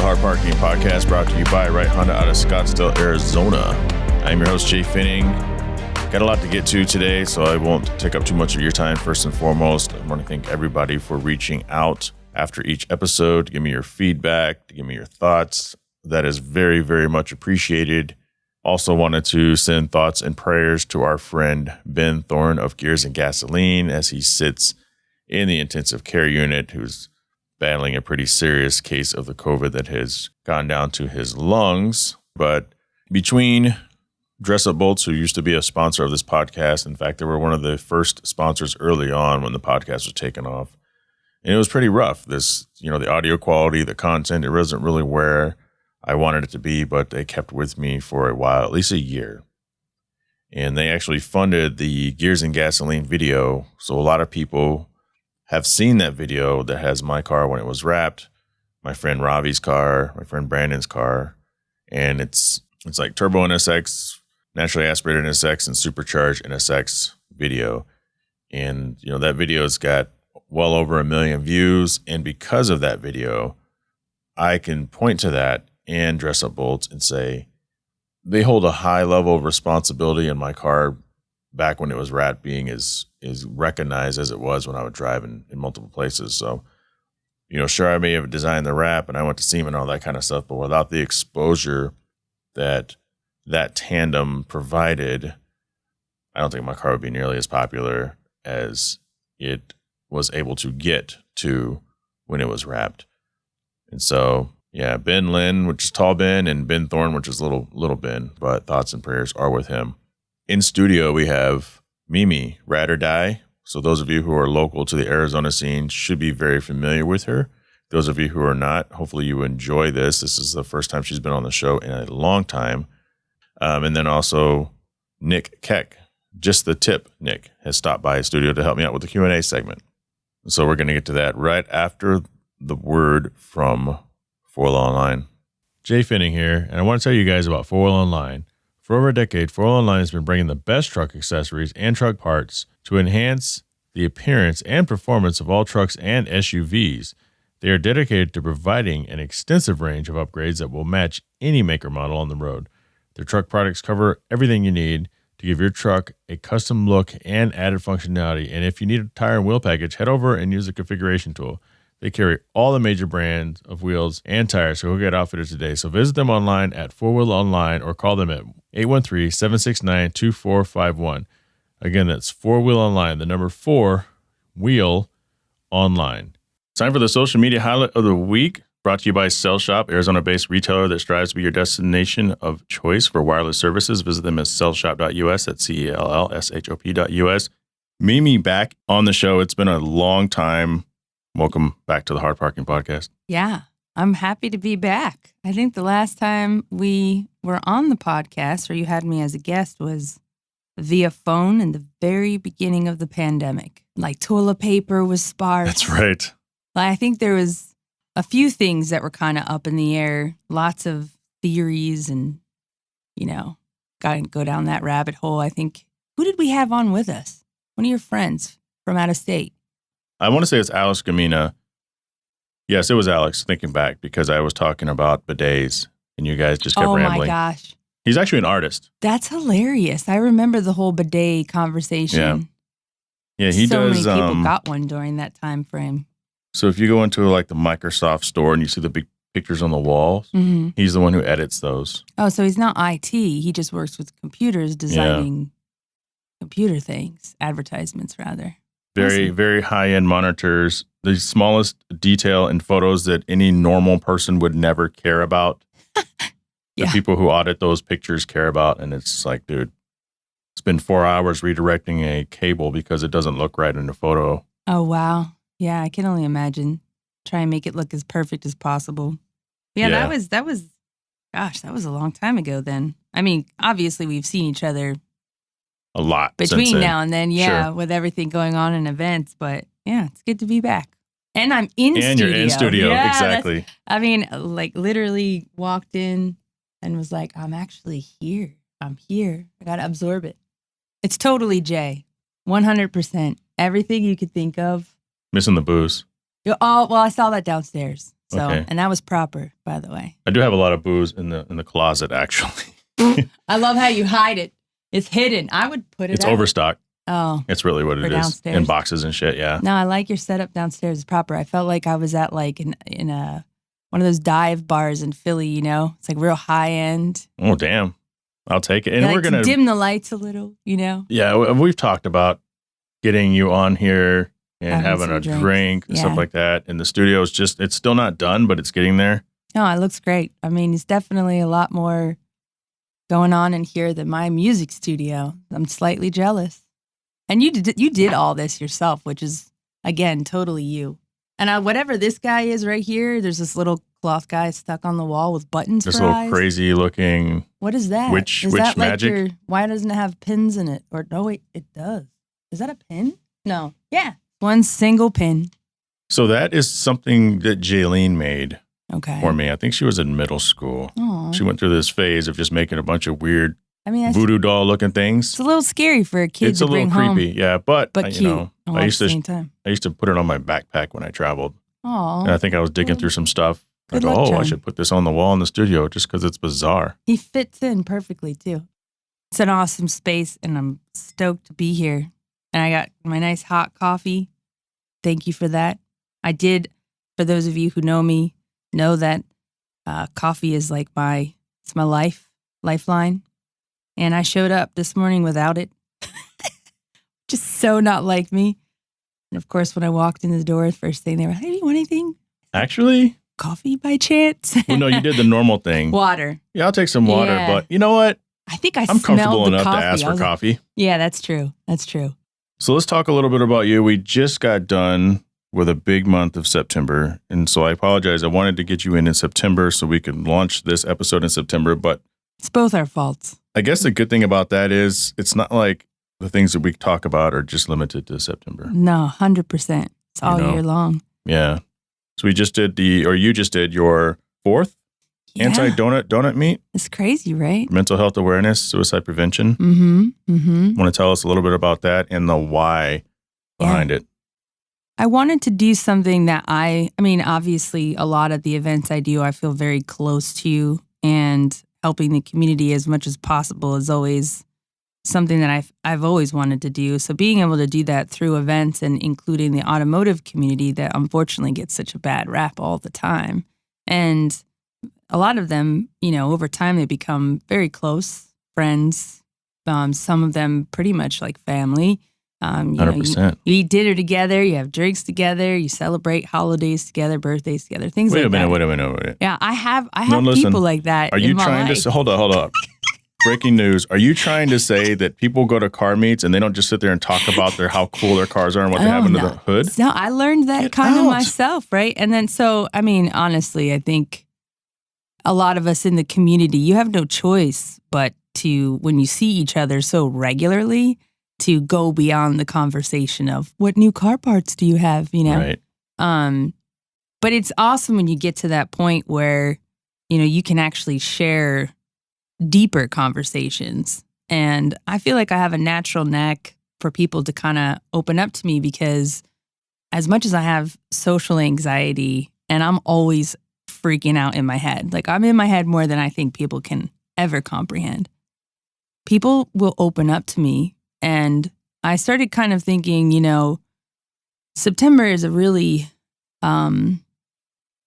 Hard Parking Podcast, brought to you by Right Honda out of Scottsdale, Arizona. I'm your host, Jay Finning. Got a lot to get to today, so I won't take up too much of your time. First and foremost, I want to thank everybody for reaching out after each episode to give me your feedback, to give me your thoughts. That is very, very much appreciated. Also wanted to send thoughts and prayers to our friend Ben Thorne of Gears and Gasoline as he sits in the intensive care unit, who's battling a pretty serious case of the COVID that has gone down to his lungs. But between Dress Up Bolts, who used to be a sponsor of this podcast, in fact, they were one of the first sponsors early on when the podcast was taken off. And it was pretty rough. The audio quality, the content, it wasn't really where I wanted it to be, but they kept with me for a while, at least a year. And they actually funded the Gears and Gasoline video. So a lot of people have seen that video that has my car when it was wrapped, my friend Ravi's car, my friend Brandon's car. And it's like turbo NSX, naturally aspirated NSX, and supercharged NSX video. And, that video's got well over 1 million views. And because of that video, I can point to that and Dress Up Bolts and say, they hold a high level of responsibility in my car back when it was wrapped being as recognized as it was when I would drive in multiple places. So, sure, I may have designed the wrap and I went to SEMA and all that kind of stuff, but without the exposure that tandem provided, I don't think my car would be nearly as popular as it was able to get to when it was wrapped. And so, yeah, Ben Lynn, which is Tall Ben, and Ben Thorne, which is little Ben, but thoughts and prayers are with him. In studio, we have Mimi, RadOrDie. So those of you who are local to the Arizona scene should be very familiar with her. Those of you who are not, hopefully you enjoy this. This is the first time she's been on the show in a long time. And then also Nick Keck, just the tip. Nick has stopped by his studio to help me out with the Q&A segment. So we're going to get to that right after the word from 4Wheel Online. Jay Finning here, and I want to tell you guys about 4Wheel Online. For over a decade, 4Wheel Online has been bringing the best truck accessories and truck parts to enhance the appearance and performance of all trucks and SUVs. They are dedicated to providing an extensive range of upgrades that will match any maker model on the road. Their truck products cover everything you need to give your truck a custom look and added functionality. And if you need a tire and wheel package, head over and use the configuration tool. They carry all the major brands of wheels and tires, so go get outfitted today. So visit them online at 4Wheel Online or call them at 813-769-2451. Again, that's 4Wheel Online, the number 4Wheel Online. Time for the social media highlight of the week, brought to you by Cell Shop, Arizona-based retailer that strives to be your destination of choice for wireless services. Visit them at cellshop.us, that's CELLSHOP.us. Mimi back on the show. It's been a long time. Welcome back to the Hard Parking Podcast. Yeah, I'm happy to be back. I think the last time we were on the podcast, or you had me as a guest, was via phone in the very beginning of the pandemic. Like toilet paper was sparse. That's right. I think there was a few things that were kind of up in the air, lots of theories and, got to go down that rabbit hole. I think, who did we have on with us? One of your friends from out of state. I want to say it's Alex Gamina. Yes, it was Alex, thinking back, because I was talking about bidets and you guys just kept rambling. Oh my gosh. He's actually an artist. That's hilarious. I remember the whole bidet conversation. Yeah, he does. So many people got one during that time frame. So if you go into like the Microsoft store and you see the big pictures on the walls, he's the one who edits those. Oh, so he's not IT. He just works with computers designing computer things, advertisements rather. Very, awesome. Very high-end monitors, the smallest detail in photos that any normal person would never care about. The people who audit those pictures care about, and it's like, dude, spend 4 hours redirecting a cable because it doesn't look right in the photo. Oh, wow. Yeah, I can only imagine. Try and make it look as perfect as possible. Yeah, that was, gosh, that was a long time ago then. I mean, obviously we've seen each other a lot between now and then, sure. With everything going on in events. But yeah, it's good to be back. And I'm in studio. And you're in studio, exactly. I mean, like literally walked in and was like, I'm actually here. I'm here. I got to absorb it. It's totally Jay. 100%. Everything you could think of. Missing the booze. Oh, well, I saw that downstairs. So, Okay. and that was proper, by the way. I do have a lot of booze in the closet, actually. I love how you hide it. It's hidden. I would put it It's out. overstock. Oh. It's really what it is. Downstairs. In boxes and shit, yeah. No, I like your setup downstairs. It's proper. I felt like I was at like in a one of those dive bars in Philly, you know? It's like real high end. Oh, damn. I'll take it. And Like we're going to dim the lights a little, you know? Yeah, we've talked about getting you on here and having some a drinks. drink and stuff Yeah. like that. And the studio is it's still not done, but it's getting there. No, it looks great. I mean, it's definitely a lot more going on in here than my music studio. I'm slightly jealous. And you did all this yourself, which is, again, totally you. And whatever this guy is right here, there's this little cloth guy stuck on the wall with buttons This for little eyes. crazy looking. What is that? Witch Is that magic? why doesn't it have pins in it? Or no, wait, it does. Is that a pin? No. Yeah. One single pin. So that is something that Jaylene made Okay. for me. I think she was in middle school. Aw. She went through this phase of just making a bunch of weird I mean, voodoo doll looking things. it's a little scary for a kid It's to a little bring creepy, home, yeah. But but you cute. know, all I at used the to same time. put it on my backpack when I traveled. Oh, And I think I was digging through some stuff. I Good go, luck, I John. should put this on the wall in the studio just because it's bizarre. he fits in perfectly too. It's an awesome space, and I'm stoked to be here. And I got my nice hot coffee. Thank you for that. I did, for those of you who know me, know that coffee is like my lifeline. And I showed up this morning without it. Just so not like me. And of course, when I walked in the door, the first thing they were, hey, do you want anything? Actually, Coffee by chance? well, no, you did the normal thing. Water. Yeah, I'll take some water. Yeah. But you know what? I think I I'm comfortable smelled the enough coffee. to ask I for was like, coffee. yeah, that's true. That's true. So let's talk a little bit about you. We just got done with a big month of September. And so I apologize. I wanted to get you in September so we could launch this episode in September. But It's both our faults. I guess the good thing about that is it's not like the things that we talk about are just limited to September. No, 100%. It's all know. year long. Yeah. So you just did your fourth Yeah. anti-donut meet, It's crazy, right? mental health awareness, suicide prevention. Mm-hmm. Mm-hmm. Want to tell us a little bit about that and the why behind it? I wanted to do something that I mean, obviously, a lot of the events I do, I feel very close to, and helping the community as much as possible is always something that I've always wanted to do. So being able to do that through events and including the automotive community that unfortunately gets such a bad rap all the time. And a lot of them, you know, over time they become very close friends. Some of them pretty much like family. 100%. You eat dinner together, you have drinks together, you celebrate holidays together, birthdays together, things Wait like a minute, that. wait a minute. Yeah, I have listen. people like that. Are you in my trying life. to hold up? Breaking news. Are you trying to say that people go to car meets and they don't just sit there and talk about how cool their cars are and what they have under the hood? No, I learned that Get kind of out. myself, right? And then I mean, honestly, I think a lot of us in the community, you have no choice but to, when you see each other so regularly, to go beyond the conversation of what new car parts do you have, you know? Right. But it's awesome when you get to that point where, you know, you can actually share deeper conversations. And I feel like I have a natural knack for people to kind of open up to me, because as much as I have social anxiety and I'm always freaking out in my head, like I'm in my head more than I think people can ever comprehend, people will open up to me. And I started kind of thinking, you know, September is a really,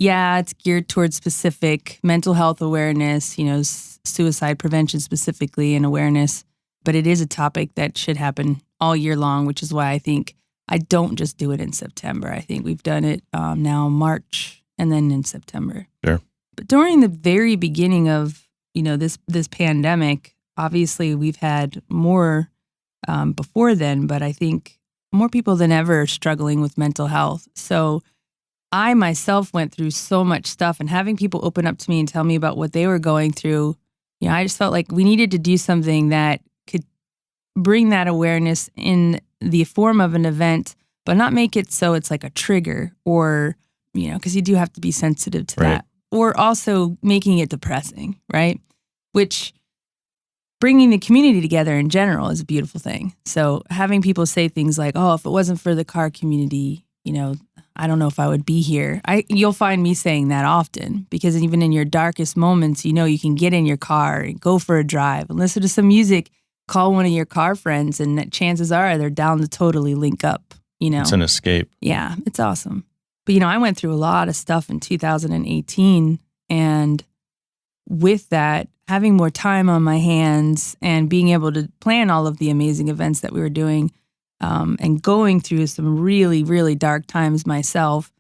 it's geared towards specific mental health awareness, you know, suicide prevention specifically and awareness. But it is a topic that should happen all year long, which is why I think I don't just do it in September. I think we've done it now March and then in September. Sure. But during the very beginning of, you know, this pandemic, obviously we've had more before then, but I think more people than ever are struggling with mental health. So I myself went through so much stuff, and having people open up to me and tell me about what they were going through, you know, I just felt like we needed to do something that could bring that awareness in the form of an event, but not make it so it's like a trigger, or, you know, because you do have to be sensitive to that, or also making it depressing, right? Which bringing the community together in general is a beautiful thing. So having people say things like, oh, if it wasn't for the car community, you know, I don't know if I would be here. You'll find me saying that often because even in your darkest moments, you know, you can get in your car and go for a drive and listen to some music, call one of your car friends, and that chances are they're down to totally link up, you know. It's an escape. Yeah, it's awesome. But, you know, I went through a lot of stuff in 2018, and with that, having more time on my hands and being able to plan all of the amazing events that we were doing, and going through some really, really dark times myself,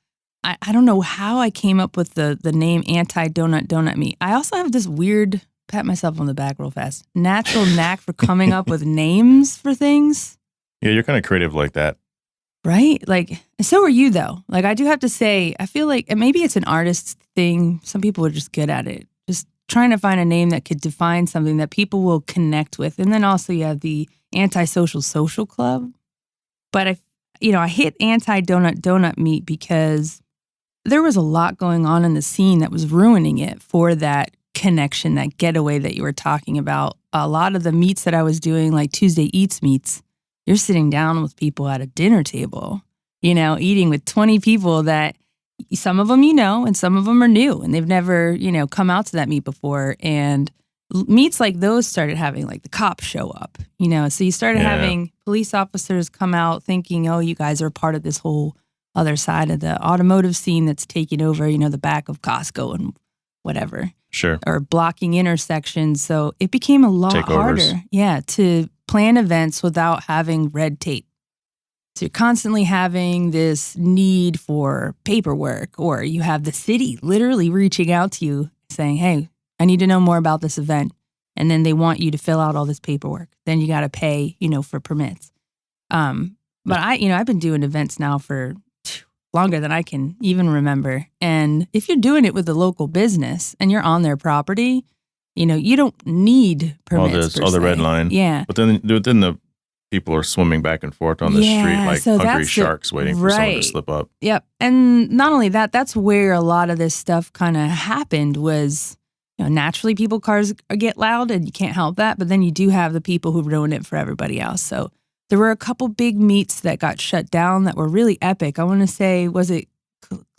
I don't know how I came up with the name Anti-Donut Meat. I also have this weird, pat myself on the back real fast, natural knack for coming up with names for things. Yeah, you're kind of creative like that. Right? Like, so are you, though. Like, I do have to say, I feel like, and maybe it's an artist thing. Some people are just good at it. Just trying to find a name that could define something that people will connect with. And then also you have the Antisocial Social Club. But I hit Anti-Donut Meat because there was a lot going on in the scene that was ruining it for that connection, that getaway that you were talking about. A lot of the meets that I was doing, like Tuesday Eats meets, you're sitting down with people at a dinner table, you know, eating with 20 people that some of them you know, and some of them are new and they've never, you know, come out to that meet before. And meets like those started having like the cops show up, you know, so you started having police officers come out thinking, oh, you guys are part of this whole other side of the automotive scene that's taking over, you know, the back of Costco and whatever. Sure. Or blocking intersections. So it became a lot harder, to plan events without having red tape. So you're constantly having this need for paperwork, or you have the city literally reaching out to you saying, hey, I need to know more about this event. And then they want you to fill out all this paperwork. Then you got to pay, you know, for permits. But I've been doing events now for longer than I can even remember. And if you're doing it with a local business and you're on their property, you know, you don't need permits. All the red line. Yeah. But then the people are swimming back and forth on the street like hungry sharks waiting for someone to slip up. Yep. And not only that, that's where a lot of this stuff kind of happened was, you know, naturally cars get loud and you can't help that. But then you do have the people who ruin it for everybody else. So there were a couple big meets that got shut down that were really epic. I want to say, was it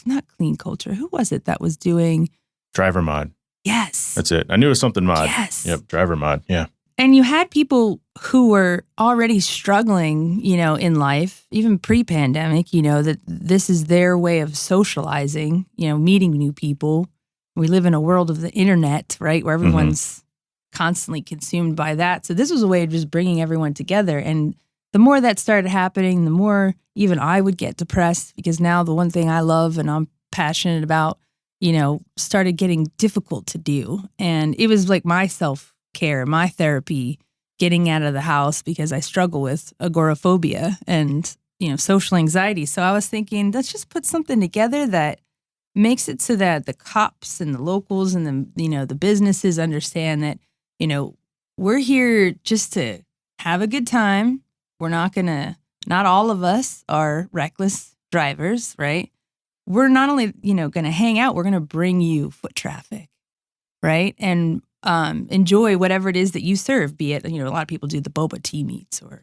not Clean Culture? Who was it that was doing? Driver Mod. Yes. That's it. I knew it was something mod. Yes. Yep. Driver Mod. Yeah. And you had people who were already struggling, you know, in life, even pre-pandemic, you know, that this is their way of socializing, you know, meeting new people. We live in a world of the internet, right, where everyone's constantly consumed by that. So this was a way of just bringing everyone together. And the more that started happening, the more even I would get depressed, because now the one thing I love and I'm passionate about, you know, started getting difficult to do. And it was like my self-care, my therapy, getting out of the house because I struggle with agoraphobia and, you know, social anxiety. So I was thinking, let's just put something together that makes it so that the cops and the locals and the, you know, the businesses understand that, you know, we're here just to have a good time. We're not all of us are reckless drivers, right? We're not only, you know, going to hang out, we're going to bring you foot traffic, right? And enjoy whatever it is that you serve, be it, you know, a lot of people do the boba tea meets or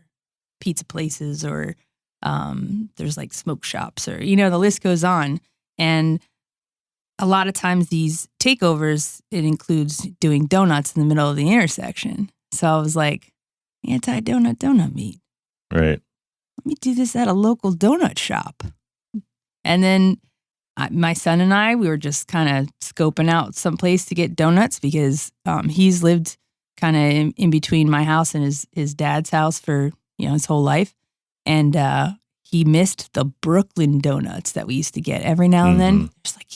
pizza places or there's like smoke shops or, you know, the list goes on. And a lot of times these takeovers, it includes doing donuts in the middle of the intersection. So I was like, Anti-Donut Meat. Right. Let me do this at a local donut shop. And then my son and I, we were just kind of scoping out some place to get donuts because he's lived kind of in between my house and his dad's house for, you know, his whole life. And he missed the Brooklyn donuts that we used to get every now and then.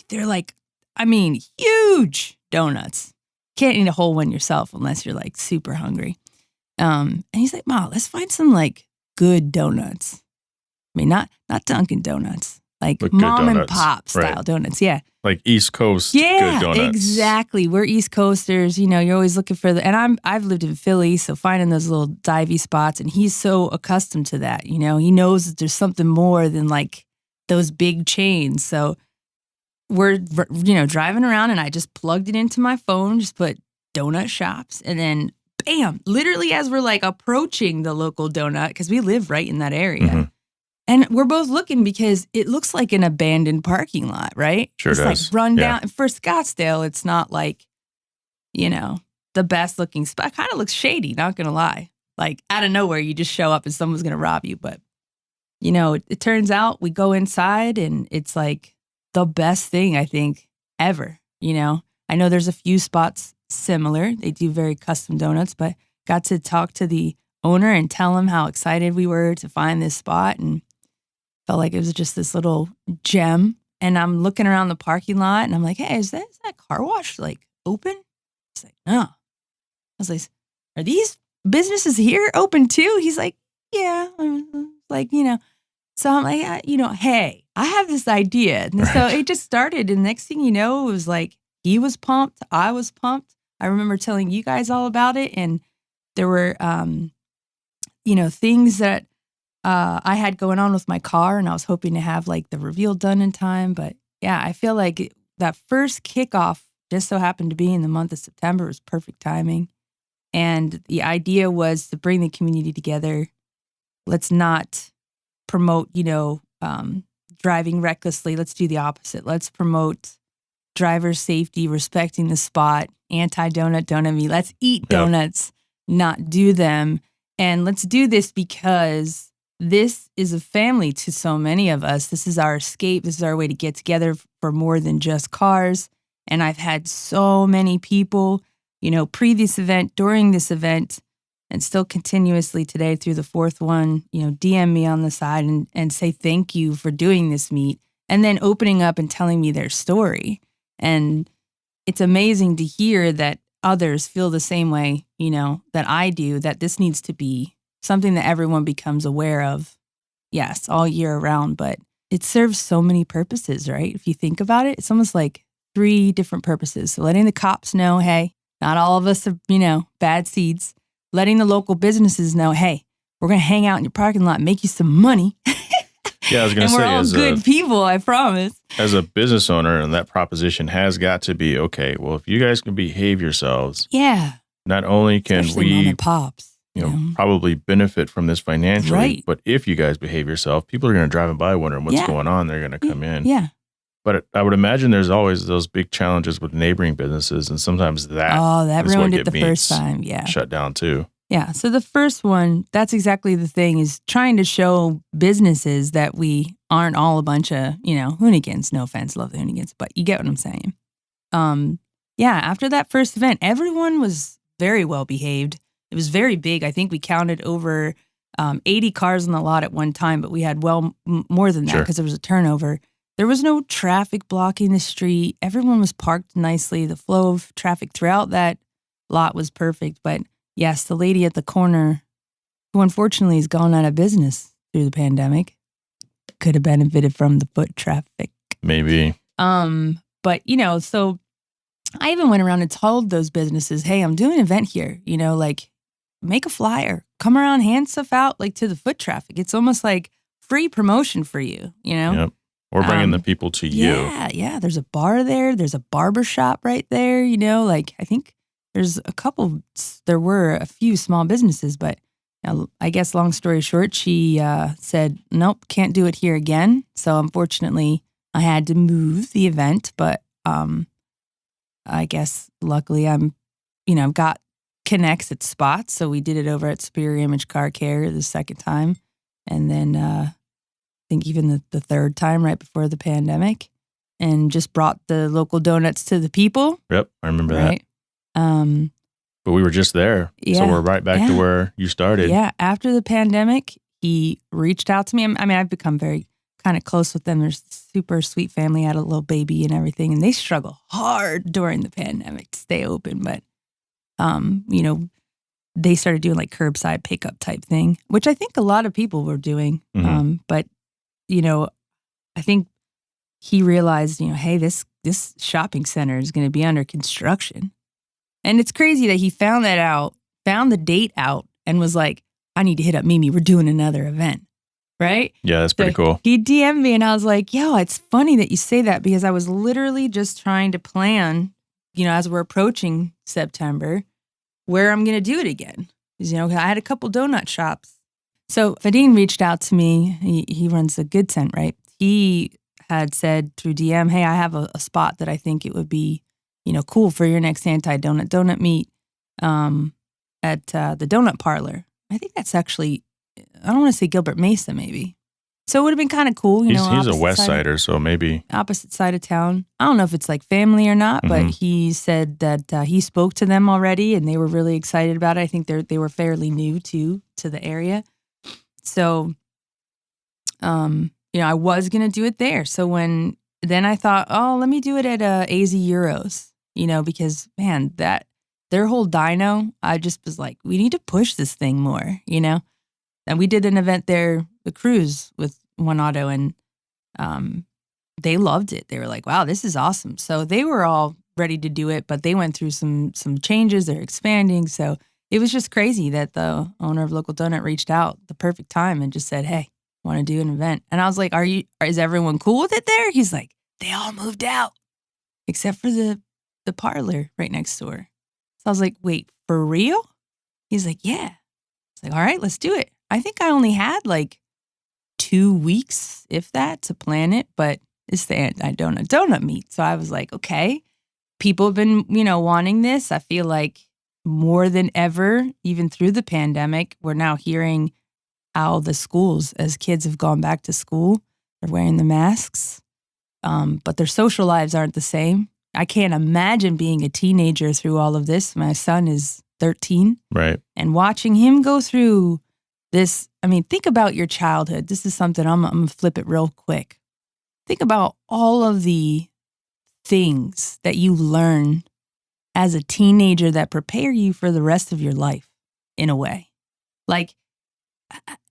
They're like, I mean, huge donuts. Can't eat a whole one yourself unless you're like super hungry. And he's like, Ma, let's find some like good donuts. I mean, not Dunkin' Donuts, like mom and pop style donuts. Yeah. Like East Coast good donuts. Exactly. We're East Coasters. You know, you're always looking for and I've lived in Philly, so finding those little divey spots, and he's so accustomed to that. You know, he knows that there's something more than like those big chains. So we're, you know, driving around and I just plugged it into my phone, just put donut shops, and then bam, literally as we're like approaching the local donut, because we live right in that area, And we're both looking because it looks like an abandoned parking lot, right? Sure it's does. like run Yeah. down. For Scottsdale, it's not like, the best looking spot. Kind of looks shady, not going to lie. Like out of nowhere, you just show up and someone's going to rob you. But, it turns out we go inside and it's like the best thing, I think, ever. I know there's a few spots similar. They do very custom donuts, but got to talk to the owner and tell him how excited we were to find this spot, and felt like it was just this little gem. And I'm looking around the parking lot and I'm like, hey, is that car wash like open? He's like, no. I was like, are these businesses here open too? He's like, yeah. Like, so I'm like, hey, I have this idea. And so it just started. And next thing you know, it was like, he was pumped. I was pumped. I remember telling you guys all about it. And there were, things that I had going on with my car, and I was hoping to have like the reveal done in time. But yeah, I feel like that first kickoff just so happened to be in the month of September. It was perfect timing. And the idea was to bring the community together. Let's not promote, driving recklessly. Let's do the opposite. Let's promote driver safety, respecting the spot, anti-donut, donut me. Let's eat donuts, not do them. And let's do this because this is a family to so many of us. This is our escape. This is our way to get together for more than just cars. And I've had so many people, pre this event, during this event, and still continuously today through the fourth one, DM me on the side and say thank you for doing this meet, and then opening up and telling me their story. And it's amazing to hear that others feel the same way, that I do, that this needs to be something that everyone becomes aware of. Yes, all year around, but it serves so many purposes, right? If you think about it, it's almost like 3 different purposes. So letting the cops know, hey, not all of us are, bad seeds. Letting the local businesses know, hey, we're going to hang out in your parking lot and make you some money. Yeah, I was going to say, we're all good people, I promise. As a business owner, and that proposition has got to be, okay, well, if you guys can behave yourselves, not only can especially mom and pops, probably benefit from this financially, right, but if you guys behave yourself, people are going to drive by wondering what's going on. They're going to come in. Yeah. But I would imagine there's always those big challenges with neighboring businesses, and sometimes that ruined it the first time. Yeah, shut down too. Yeah. So the first one, that's exactly the thing, is trying to show businesses that we aren't all a bunch of hoonigans. No offense, love the hoonigans, but you get what I'm saying. After that first event, everyone was very well behaved. It was very big. I think we counted over 80 cars on the lot at one time, but we had more than that because there was a turnover. There was no traffic blocking the street. Everyone was parked nicely. The flow of traffic throughout that lot was perfect. But yes, the lady at the corner, who unfortunately has gone out of business through the pandemic, could have benefited from the foot traffic. Maybe. But, so I even went around and told those businesses, hey, I'm doing an event here, like make a flyer, come around, hand stuff out like to the foot traffic. It's almost like free promotion for you, Yep. Or bringing the people to you. Yeah. There's a bar there. There's a barber shop right there. I think there were a few small businesses, but I guess long story short, she said, nope, can't do it here again. So unfortunately, I had to move the event, but I guess luckily I've got connects at spots. So we did it over at Superior Image Car Care the second time. And then I think even the third time right before the pandemic, and just brought the local donuts to the people. Yep, I remember that. But we were just there. Yeah, so we're right back to where you started. Yeah, after the pandemic, he reached out to me. I mean, I've become very kind of close with them. They're super sweet family, had a little baby and everything, and they struggle hard during the pandemic to stay open. But, they started doing like curbside pickup type thing, which I think a lot of people were doing. Mm-hmm. But, I think he realized, hey, this shopping center is going to be under construction. And it's crazy that he found that out, found the date out, and was like, I need to hit up Mimi. We're doing another event. Right? Yeah, that's pretty cool. He DM'd me and I was like, yo, it's funny that you say that, because I was literally just trying to plan, as we're approaching September, where I'm going to do it again. Because, I had a couple donut shops So Fadine reached out to me. He runs the Good Scent, right? He had said through DM, hey, I have a spot that I think it would be, cool for your next donut meet at the Donut Parlor. I think that's actually, I don't want to say Gilbert Mesa, maybe. So it would have been kind of cool, He's a West Sider, so maybe. Opposite side of town. I don't know if it's like family or not, but he said that he spoke to them already and they were really excited about it. I think they were fairly new to the area. So, I was going to do it there. So then I thought, oh, let me do it at AZ Euros, because man, their whole dyno, I just was like, we need to push this thing more, And we did an event there, the cruise with One Auto, and they loved it. They were like, wow, this is awesome. So they were all ready to do it, but they went through some changes. They're expanding. So it was just crazy that the owner of Local Donut reached out the perfect time and just said, hey, want to do an event? And I was like, is everyone cool with it there? He's like, they all moved out except for the parlor right next door. So I was like, wait, for real? He's like, yeah. It's like, all right, let's do it. I think I only had like 2 weeks, if that, to plan it, but it's the donut meet. So I was like, okay, people have been, wanting this. I feel like more than ever, even through the pandemic, we're now hearing how the schools, as kids have gone back to school, they're wearing the masks, but their social lives aren't the same. I can't imagine being a teenager through all of this. My son is 13. Right. And watching him go through this, think about your childhood. This is something I'm going to flip it real quick. Think about all of the things that you learn as a teenager that prepare you for the rest of your life, in a way. Like,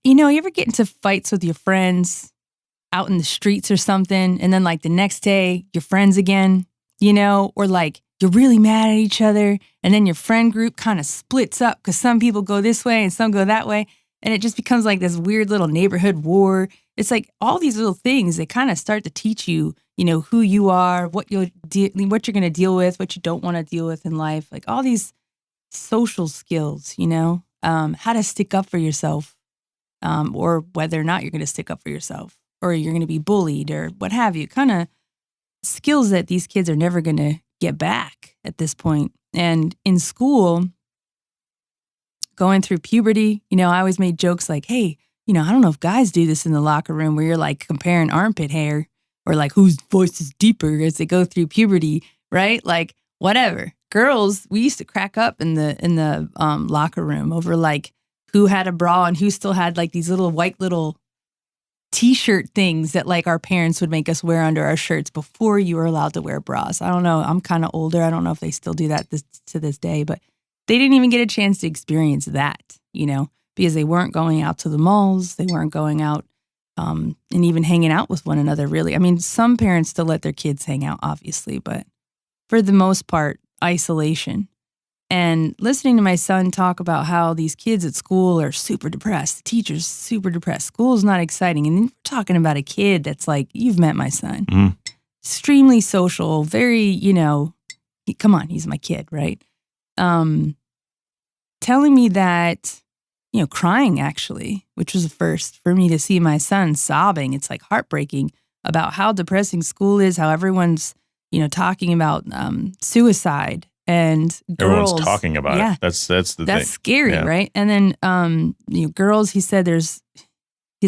you ever get into fights with your friends out in the streets or something, and then like the next day, you're friends again, or like you're really mad at each other, and then your friend group kind of splits up because some people go this way and some go that way, and it just becomes like this weird little neighborhood war. It's like all these little things that kind of start to teach you, who you are, what you're going to deal with, what you don't want to deal with in life, like all these social skills, how to stick up for yourself, or whether or not you're going to stick up for yourself, or you're going to be bullied or what have you, kind of skills that these kids are never going to get back at this point. And in school, going through puberty, I always made jokes like, hey, I don't know if guys do this in the locker room where you're like comparing armpit hair or like whose voice is deeper as they go through puberty, right? Like whatever. Girls, we used to crack up in the locker room over like who had a bra and who still had like these little white little T-shirt things that like our parents would make us wear under our shirts before you were allowed to wear bras. I don't know. I'm kind of older. I don't know if they still do that to this day, but they didn't even get a chance to experience that, because they weren't going out to the malls. They weren't going out and even hanging out with one another, really. Some parents still let their kids hang out, obviously, but for the most part, isolation. And listening to my son talk about how these kids at school are super depressed, the teacher's super depressed, school's not exciting. And then we're talking about a kid that's like, you've met my son. Mm. Extremely social, very, come on, he's my kid, right? Telling me that, crying actually, which was a first for me to see my son sobbing. It's like heartbreaking about how depressing school is, how everyone's, talking about suicide. And girls, everyone's talking about it. That's the thing. That's scary, right? And then, girls, he said he's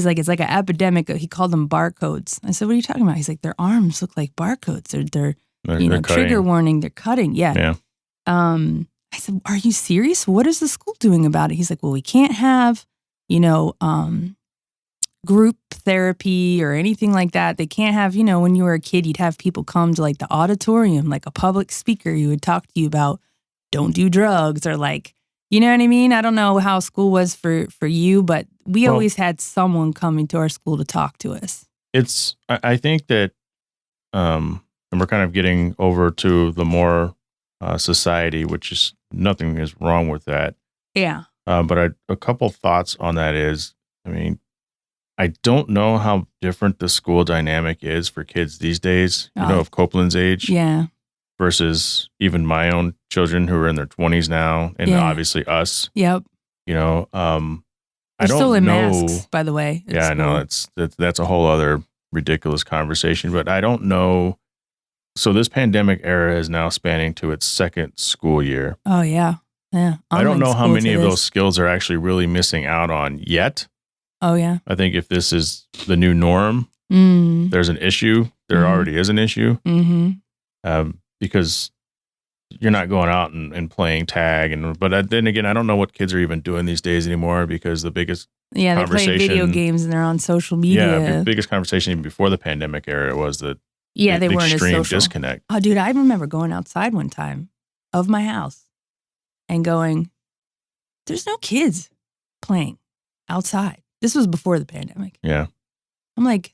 like, it's like an epidemic. He called them barcodes. I said, what are you talking about? He's like, their arms look like barcodes. They're trigger warning. They're cutting. Yeah. I said, are you serious? What is the school doing about it? He's like, well, we can't have, group therapy or anything like that. They can't have, when you were a kid, you'd have people come to like the auditorium, like a public speaker who would talk to you about don't do drugs or like, you know what I mean? I don't know how school was for you, but we always had someone coming to our school to talk to us. I think that, and we're kind of getting over to the more society, which is nothing is wrong with that. Yeah. But a couple thoughts on that is, I don't know how different the school dynamic is for kids these days, of Copeland's age. Yeah. Versus even my own children who are in their 20s now, and obviously us. Yep. They're don't still in know. masks, by the way. Yeah, I know. That's a whole other ridiculous conversation, but I don't know. So this pandemic era is now spanning to its second school year. Oh, yeah. Yeah. I don't Online know how school many to of this. those skills are actually really missing out on yet. Oh, yeah. I think if this is the new norm, there's an issue. There already is an issue. Because you're not going out and playing tag. But then again, I don't know what kids are even doing these days anymore, because the biggest they're playing video games and they're on social media. Yeah, the biggest conversation even before the pandemic era was the they weren't as extreme social. disconnect. Oh, dude, I remember going outside one time of my house and going, there's no kids playing outside. This was before the pandemic. Yeah. I'm like,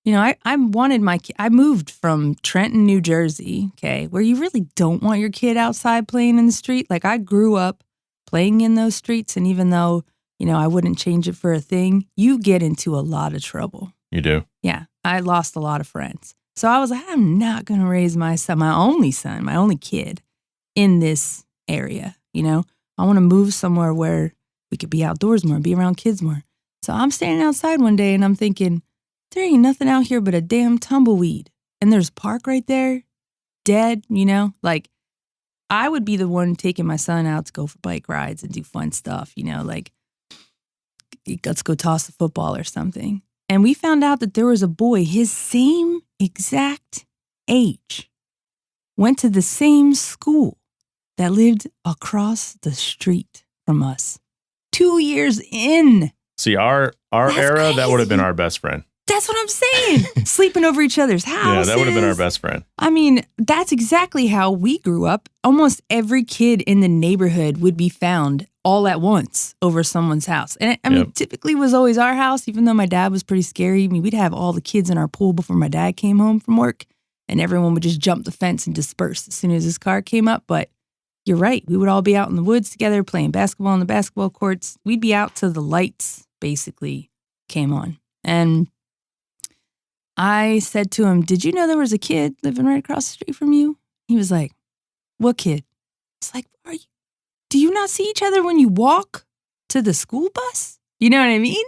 I wanted my kid. I moved from Trenton, New Jersey, okay, where you really don't want your kid outside playing in the street. Like, I grew up playing in those streets, and even though, I wouldn't change it for a thing, you get into a lot of trouble. You do? Yeah. I lost a lot of friends. So I was like, I'm not going to raise my son, my only kid, in this area, I want to move somewhere where we could be outdoors more, be around kids more. So I'm standing outside one day and I'm thinking, there ain't nothing out here but a damn tumbleweed. And there's a park right there, dead, Like, I would be the one taking my son out to go for bike rides and do fun stuff, like, let's go toss a football or something. And we found out that there was a boy his same exact age, went to the same school that lived across the street from us. 2 years in. See, our era, crazy. That would have been our best friend. That's what I'm saying. Sleeping over each other's houses. Yeah, that would have been our best friend. I mean, that's exactly how we grew up. Almost every kid in the neighborhood would be found all at once over someone's house. And I mean, typically it was always our house, even though my dad was pretty scary. I mean, we'd have all the kids in our pool before my dad came home from work, and everyone would just jump the fence and disperse as soon as his car came up. But you're right. We would all be out in the woods together playing basketball on the basketball courts. We'd be out till the lights basically came on. And I said to him, did you know there was a kid living right across the street from you? He was like, what kid? It's like, do you not see each other when you walk to the school bus? You know what I mean?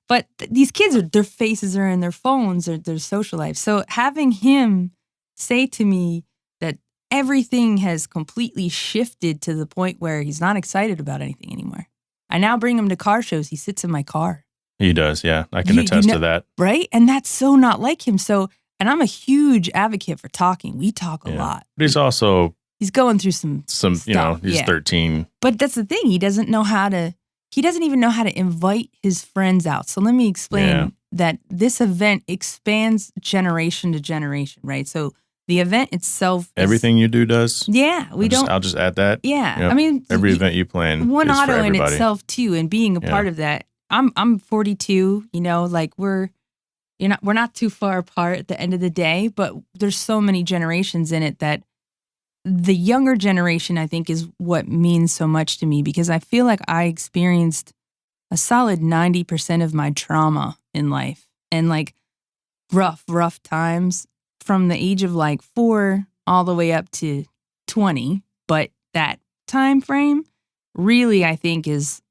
But these kids, their faces are in their phones or their social life. So having him say to me that everything has completely shifted to the point where he's not excited about anything anymore. I now bring him to car shows. He sits in my car. He does, yeah. I can attest to that. Right? And that's so not like him. So, and I'm a huge advocate for talking. We talk a lot. But he's also... He's going through some stuff. He's 13. But that's the thing. He doesn't even know how to invite his friends out. So let me explain that this event expands generation to generation, right? So the event itself everything you do does. Yeah. I'll just add that. Yeah. Yep. I mean, every event you plan one is auto for everybody. in itself too, and being a part of that. I'm 42, like we're not too far apart at the end of the day, but there's so many generations in it that the younger generation, I think, is what means so much to me, because I feel like I experienced a solid 90% of my trauma in life, and like rough times from the age of like 4 all the way up to 20. But that time frame really, I think, is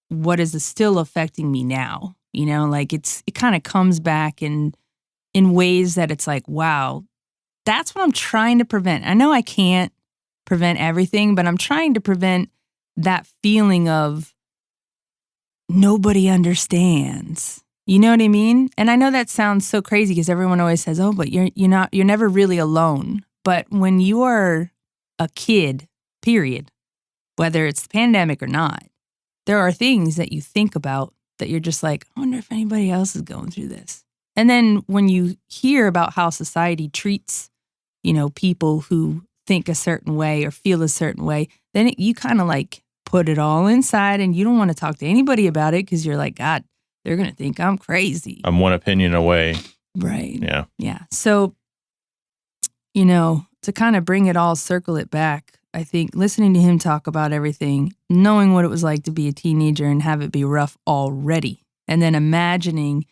what is still affecting me now. Like it kind of comes back in ways that it's like, wow, that's what I'm trying to prevent. I know I can't prevent everything, but I'm trying to prevent that feeling of nobody understands. You know what I mean? And I know that sounds so crazy because everyone always says, "Oh, but you're never really alone." But when you are a kid, period, whether it's the pandemic or not, there are things that you think about that you're just like, I wonder if anybody else is going through this. And then when you hear about how society treats, people who think a certain way or feel a certain way, then you kind of like put it all inside and you don't want to talk to anybody about it because you're like, God, they're going to think I'm crazy. I'm one opinion away. Right. Yeah. Yeah. So, to kind of bring it all, circle it back, I think listening to him talk about everything, knowing what it was like to be a teenager and have it be rough already, and then imagining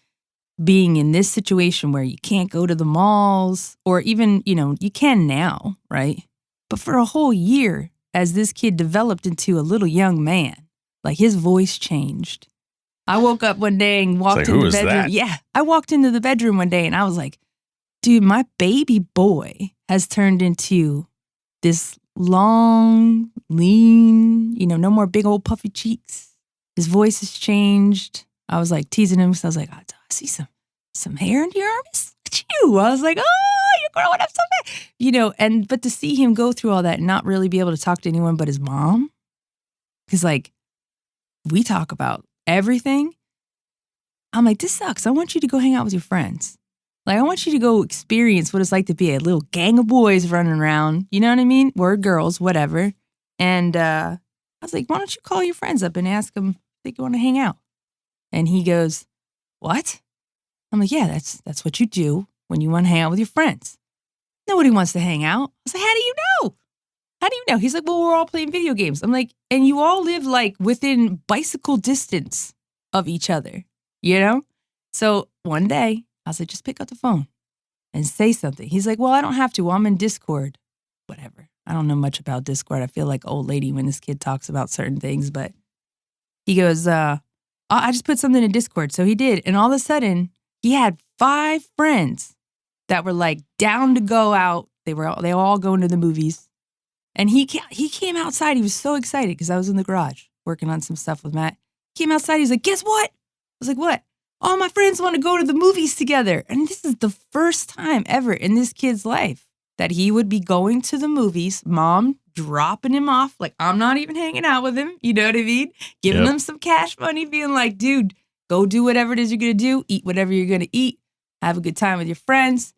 being in this situation where you can't go to the malls, or even, you can now, right? But for a whole year, as this kid developed into a little young man, like his voice changed. I woke up one day and walked who into the is bedroom. that? Yeah. I walked into the bedroom one day and I was like, dude, my baby boy has turned into this long, lean, no more big old puffy cheeks. His voice has changed. I was like teasing him. So I was like, I see some hair under your arms. Look at you. I was like, oh, you're growing up so fast. But to see him go through all that and not really be able to talk to anyone but his mom. Because we talk about everything. I'm like, this sucks. I want you to go hang out with your friends. I want you to go experience what it's like to be a little gang of boys running around. You know what I mean? Or girls, whatever. And I was like, why don't you call your friends up and ask them if they want to hang out? And he goes, what? I'm like, yeah, that's what you do when you want to hang out with your friends. Nobody wants to hang out. I was like, how do you know? How do you know? He's like, well, we're all playing video games. I'm like, and you all live within bicycle distance of each other, So one day, I was like, just pick up the phone and say something. He's like, well, I don't have to. Well, I'm in Discord. Whatever. I don't know much about Discord. I feel like old lady when this kid talks about certain things. But he goes, I just put something in Discord. So he did. And all of a sudden, he had 5 friends that were down to go out. They were all going to the movies. And he came outside. He was so excited because I was in the garage working on some stuff with Matt. He came outside. He's like, guess what? I was like, what? All my friends want to go to the movies together. And this is the first time ever in this kid's life that he would be going to the movies, mom dropping him off. I'm not even hanging out with him. You know what I mean? Giving him some cash money, being like, dude, go do whatever it is you're going to do. Eat whatever you're going to eat. Have a good time with your friends.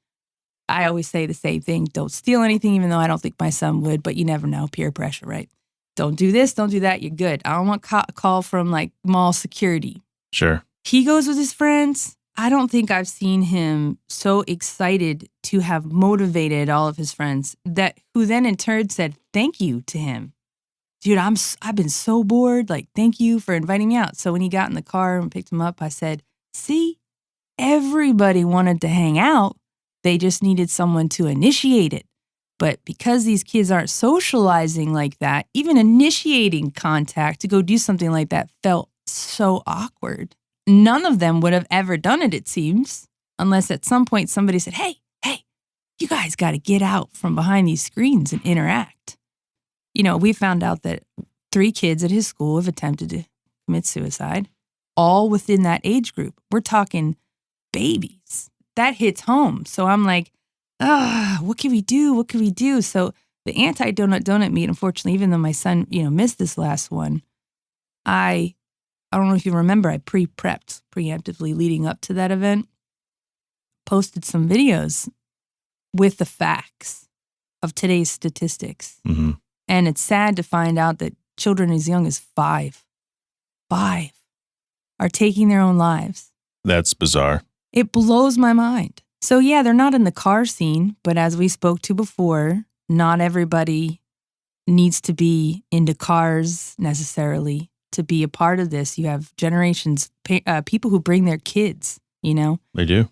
I always say the same thing. Don't steal anything, even though I don't think my son would. But you never know. Peer pressure, right? Don't do this. Don't do that. You're good. I don't want a call from mall security. Sure. He goes with his friends. I don't think I've seen him so excited to have motivated all of his friends who then in turn said thank you to him. Dude, I've been so bored. Thank you for inviting me out. So when he got in the car and picked him up, I said, see, everybody wanted to hang out. They just needed someone to initiate it. But because these kids aren't socializing like that, even initiating contact to go do something like that felt so awkward. None of them would have ever done it seems, unless at some point somebody said, hey, you guys got to get out from behind these screens and interact. We found out that 3 kids at his school have attempted to commit suicide, all within that age group. We're talking babies. That hits home. So I'm like, what can we do? What can we do? So the anti-donut meet, unfortunately, even though my son, missed this last one, I don't know if you remember, I preemptively leading up to that event, posted some videos with the facts of today's statistics. Mm-hmm. And it's sad to find out that children as young as 5 are taking their own lives. That's bizarre. It blows my mind. So yeah, they're not in the car scene, but as we spoke to before, not everybody needs to be into cars necessarily to be a part of this. You have generations, people who bring their kids, They do.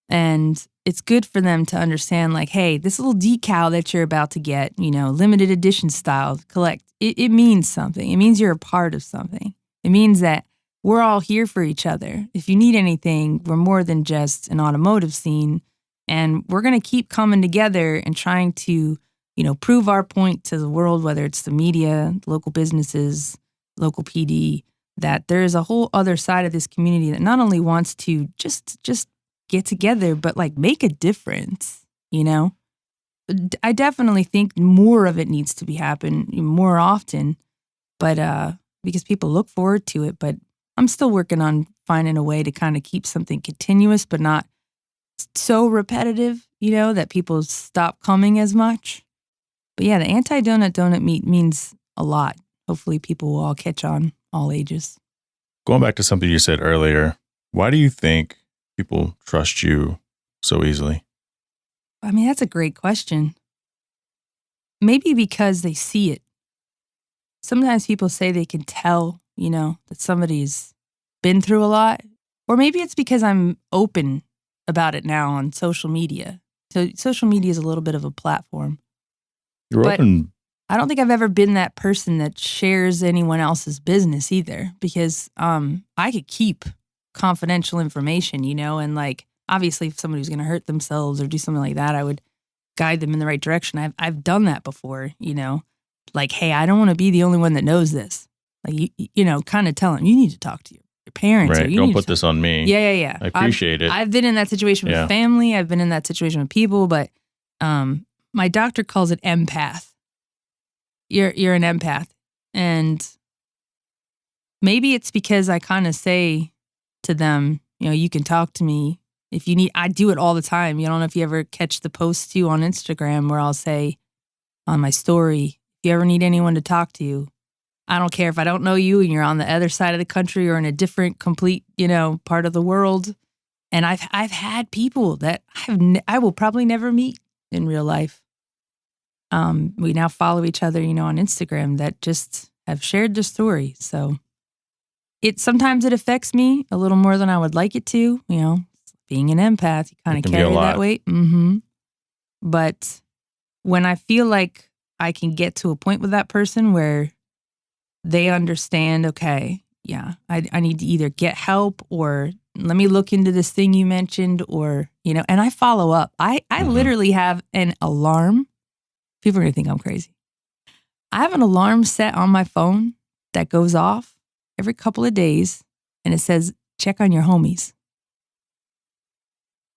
And it's good for them to understand hey, this little decal that you're about to get, limited edition style, collect, it means something. It means you're a part of something. It means that we're all here for each other. If you need anything, we're more than just an automotive scene. And we're going to keep coming together and trying to, prove our point to the world, whether it's the media, local businesses, local PD, that there is a whole other side of this community that not only wants to just get together, but make a difference, I definitely think more of it needs to be happening more often, but because people look forward to it. But I'm still working on finding a way to kind of keep something continuous, but not so repetitive, that people stop coming as much. But yeah, the anti-donut meet means a lot. Hopefully people will all catch on, all ages. Going back to something you said earlier, why do you think people trust you so easily? I mean, that's a great question. Maybe because they see it. Sometimes people say they can tell, that somebody's been through a lot. Or maybe it's because I'm open about it now on social media. So social media is a little bit of a platform. You're open. I don't think I've ever been that person that shares anyone else's business either, because I could keep confidential information, and like, obviously if somebody's going to hurt themselves or do something like that, I would guide them in the right direction. I've done that before, like, hey, I don't want to be the only one that knows this. Like, kind of tell them, you need to talk to your parents. Right. Or you Don't need put to this on me. Yeah. I appreciate it. I've been in that situation with family. I've been in that situation with people, but my doctor calls it empath. You're an empath. And maybe it's because I kind of say to them, you can talk to me if you need. I do it all the time. I don't know if you ever catch the posts too on Instagram where I'll say on my story, if you ever need anyone to talk to you, I don't care if I don't know you and you're on the other side of the country or in a different complete, part of the world. And I've had people that I will probably never meet in real life. We now follow each other, on Instagram that just have shared their story. So sometimes it affects me a little more than I would like it to, being an empath, you kind of carry that weight. Mm-hmm. But when I feel like I can get to a point with that person where they understand, okay, yeah, I need to either get help or let me look into this thing you mentioned or, and I follow up. I literally have an alarm. People are going to think I'm crazy. I have an alarm set on my phone that goes off every couple of days and it says, check on your homies.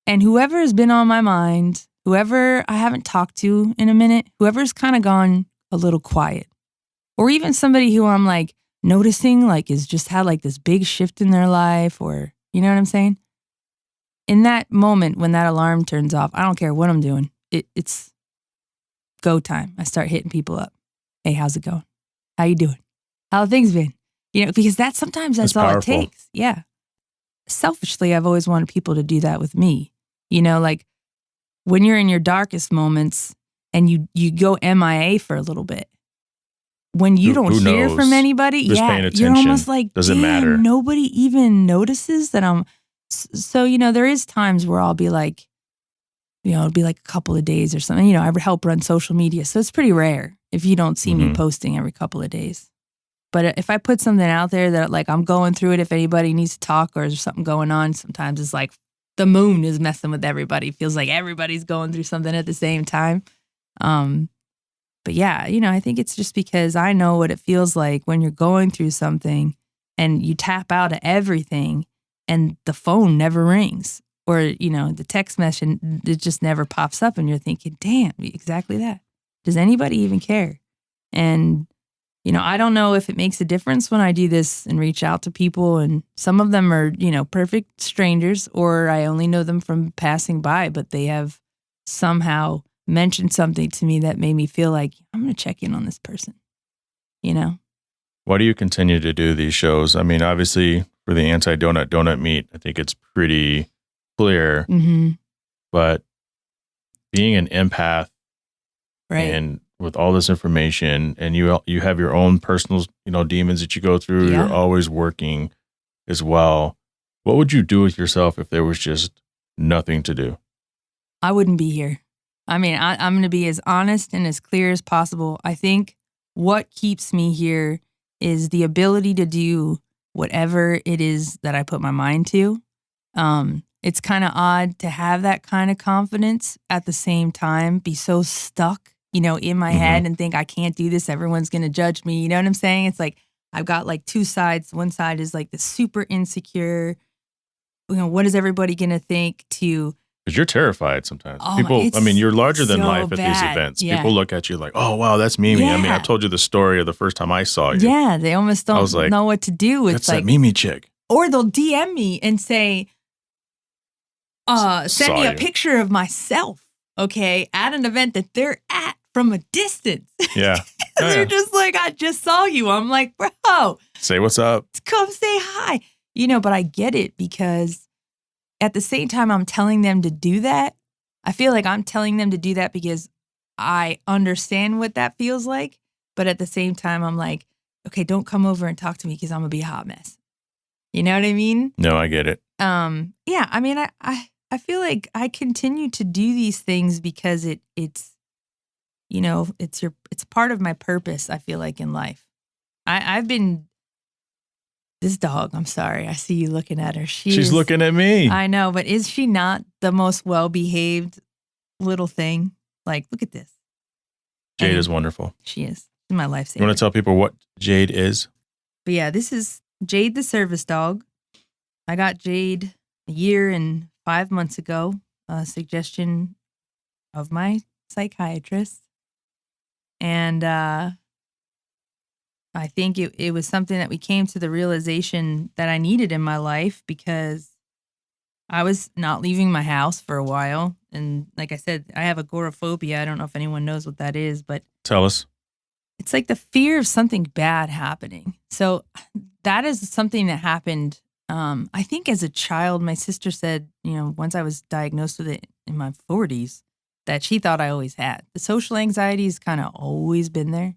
And whoever has been on my mind, whoever I haven't talked to in a minute, whoever's kind of gone a little quiet, or even somebody who I'm like noticing like is just had like this big shift in their life or, you know what I'm saying? In that moment when that alarm turns off, I don't care what I'm doing. It's go time. I start hitting people up. Hey, how's it going? How you doing? How have things been? Because sometimes that's all powerful. It takes. Yeah. Selfishly, I've always wanted people to do that with me. Like when you're in your darkest moments and you go MIA for a a little bit, when you don't hear from anybody, Just paying attention. You're almost like, doesn't matter. Nobody even notices that I'm. So, there is times where I'll be like, it'll be like a couple of days or something. I help run social media. So it's pretty rare if you don't see me posting every couple of days. But if I put something out there that like I'm going through it, if anybody needs to talk or there's something going on, sometimes it's like the moon is messing with everybody. It feels like everybody's going through something at the same time. But yeah, I think it's just because I know what it feels like when you're going through something and you tap out of everything and the phone never rings or, the text message, it just never pops up and you're thinking, damn, exactly that. Does anybody even care? And, I don't know if it makes a difference when I do this and reach out to people and some of them are, perfect strangers or I only know them from passing by, but they have somehow mentioned something to me that made me feel like I'm going to check in on this person, Why do you continue to do these shows? I mean, obviously for the anti-donut meat, I think it's pretty clear, but being an empath and with all this information and you have your own personal, demons that you go through, you're always working as well. What would you do with yourself if there was just nothing to do? I wouldn't be here. I mean, I'm going to be as honest and as clear as possible. I think what keeps me here is the ability to do whatever it is that I put my mind to. It's kind of odd to have that kind of confidence at the same time, be so stuck, in my head and think I can't do this. Everyone's going to judge me. You know what I'm saying? It's like I've got like two sides. One side is like the super insecure, what is everybody going to think to... Because you're terrified sometimes. Oh, People, you're larger than so life at these bad. events. Yeah. People look at you like, oh, wow, that's Mimi. Yeah. I mean, I told you the story of the first time I saw you. Yeah, they almost don't know what to do. That's like, that Mimi chick. Or they'll DM me and say, send me a picture of myself, okay, at an event that they're at from a distance. Yeah. They're just like, I just saw you. I'm like, bro. Say what's up. Come say hi. But I get it because at the same time I'm telling them to do that, I feel like I'm telling them to do that because I understand what that feels like. But at the same time, I'm like, okay, don't come over and talk to me because I'm going to be a hot mess. You know what I mean? No, I get it. Yeah, I mean, I feel like I continue to do these things because it's part of my purpose, I feel like, in life. I've been This dog, I'm sorry. I see you looking at her. She's looking at me. I know, but is she not the most well-behaved little thing? Like, look at this. Jade is wonderful. She is. She's my lifesaver. You want to tell people what Jade is? But yeah, this is Jade the service dog. I got Jade a year and 5 months ago. A suggestion of my psychiatrist. And I think it was something that we came to the realization that I needed in my life because I was not leaving my house for a while. And like I said, I have agoraphobia. I don't know if anyone knows what that is, but tell us. It's like the fear of something bad happening. So that is something that happened. I think as a child, my sister said, once I was diagnosed with it in my 40s, that she thought I always had. The social anxiety has kind of always been there.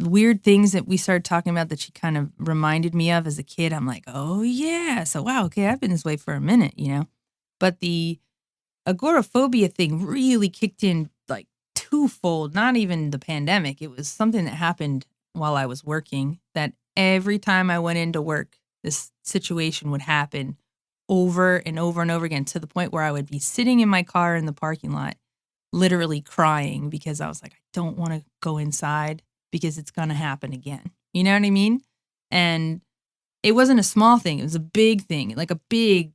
Weird things that we started talking about that she kind of reminded me of as a kid. I'm like, oh yeah. So wow, okay, I've been this way for a minute, But the agoraphobia thing really kicked in like twofold, not even the pandemic. It was something that happened while I was working that every time I went into work, this situation would happen over and over and over again to the point where I would be sitting in my car in the parking lot, literally crying because I was like, I don't want to go inside because it's going to happen again. You know what I mean? And it wasn't a small thing. It was a big thing, like a big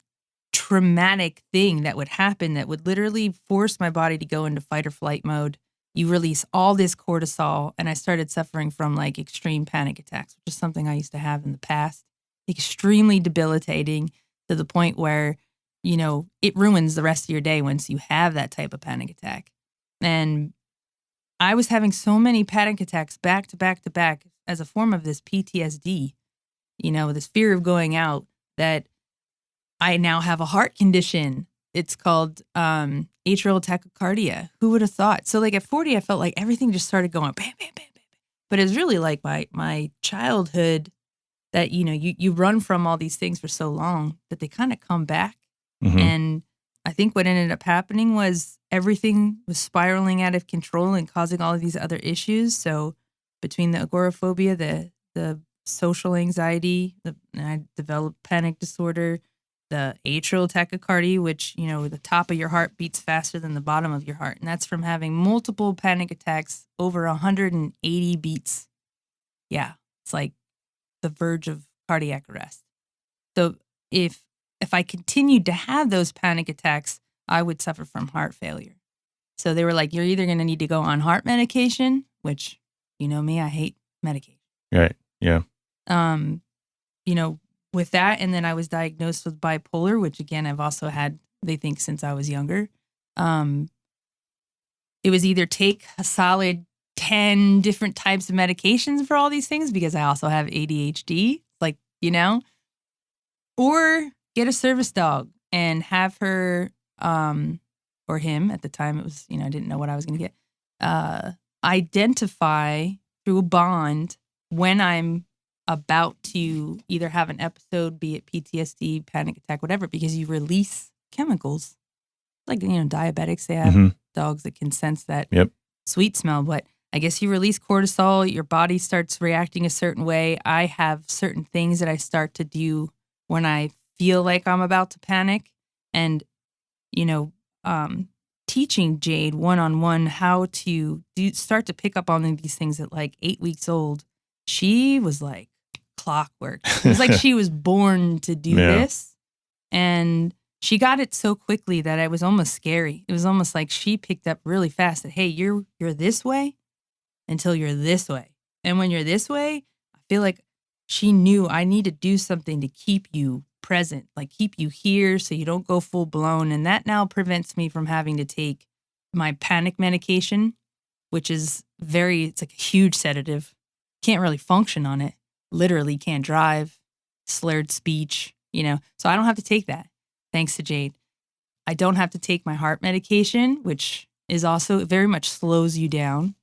traumatic thing that would happen that would literally force my body to go into fight or flight mode. You release all this cortisol, and I started suffering from like extreme panic attacks, which is something I used to have in the past. Extremely debilitating to the point where, it ruins the rest of your day once you have that type of panic attack. And I was having so many panic attacks back to back to back as a form of this PTSD, this fear of going out, that I now have a heart condition. It's called atrial tachycardia. Who would have thought? So like at 40, I felt like everything just started going bam, bam, bam, bam, bam. But it was really like my childhood that, you run from all these things for so long that they kind of come back. Mm-hmm. And I think what ended up happening was everything was spiraling out of control and causing all of these other issues. So between the agoraphobia, the social anxiety, I developed panic disorder, the atrial tachycardia, which, the top of your heart beats faster than the bottom of your heart. And that's from having multiple panic attacks over 180 beats. Yeah, it's like the verge of cardiac arrest. So if I continued to have those panic attacks, I would suffer from heart failure. So they were like, you're either going to need to go on heart medication, which, me, I hate medication. Right. Yeah. With that, and then I was diagnosed with bipolar, which again, I've also had, they think, since I was younger. It was either take a solid 10 different types of medications for all these things, because I also have ADHD, or get a service dog and have her, or him at the time, it was, I didn't know what I was going to get, identify through a bond when I'm about to either have an episode, be it PTSD, panic attack, whatever, because you release chemicals. Like, diabetics, they have dogs that can sense that sweet smell, but I guess you release cortisol, your body starts reacting a certain way. I have certain things that I start to do when I feel like I'm about to panic. And, teaching Jade one-on-one how to start to pick up on these things at like 8 weeks old, she was like clockwork. It was like she was born to do this. And she got it so quickly that it was almost scary. It was almost like she picked up really fast that, hey, you're this way until you're this way. And when you're this way, I feel like she knew I need to do something to keep you present, like keep you here so you don't go full blown. And that now prevents me from having to take my panic medication, which is it's like a huge sedative. Can't really function on it. Literally can't drive, slurred speech, So I don't have to take that, thanks to Jade. I don't have to take my heart medication, which is also very much slows you down,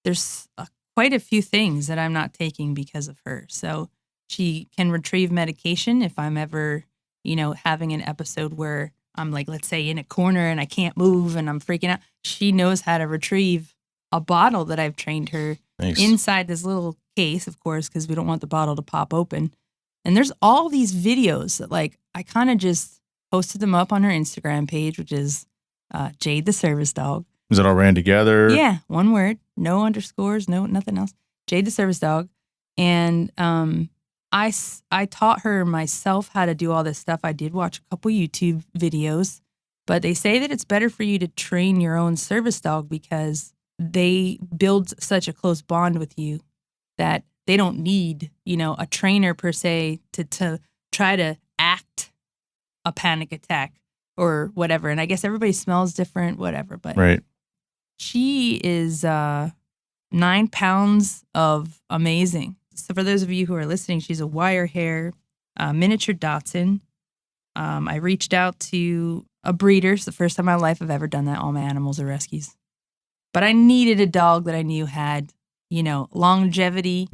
There's quite a few things that I'm not taking because of her. So she can retrieve medication if I'm ever, having an episode where I'm like, let's say in a corner and I can't move and I'm freaking out. She knows how to retrieve a bottle that I've trained her inside this little case, of course, because we don't want the bottle to pop open. And there's all these videos that, like, I kind of just posted them up on her Instagram page, which is Jade the Service Dog. Is it all ran together? Yeah, one word, no underscores, no nothing else. Jade the Service Dog. And I taught her myself how to do all this stuff. I did watch a couple YouTube videos, but they say that it's better for you to train your own service dog because they build such a close bond with you that they don't need, a trainer per se to try to act a panic attack or whatever. And I guess everybody smells different, whatever. But right. She is 9 pounds of amazing. So for those of you who are listening, she's a wire hair, miniature Dachshund. I reached out to a breeder. It's the first time in my life I've ever done that. All my animals are rescues. But I needed a dog that I knew had, longevity,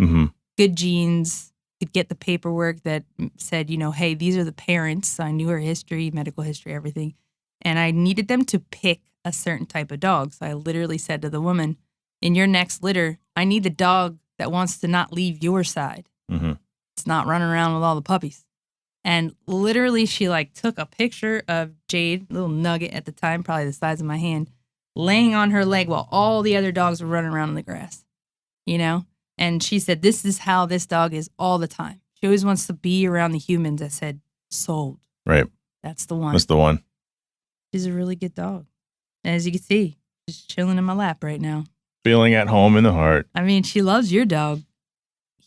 good genes, could get the paperwork that said, hey, these are the parents. I knew her history, medical history, everything. And I needed them to pick a certain type of dog. So I literally said to the woman, in your next litter, I need the dog that wants to not leave your side. It's not running around with all the puppies. And literally she took a picture of Jade, little nugget at the time, probably the size of my hand, laying on her leg while all the other dogs were running around in the grass, And she said, this is how this dog is all the time. She always wants to be around the humans. I said, sold. Right. That's the one. That's the one. She's a really good dog. And as you can see, she's chilling in my lap right now. Feeling at home in the heart. I mean, she loves your dog.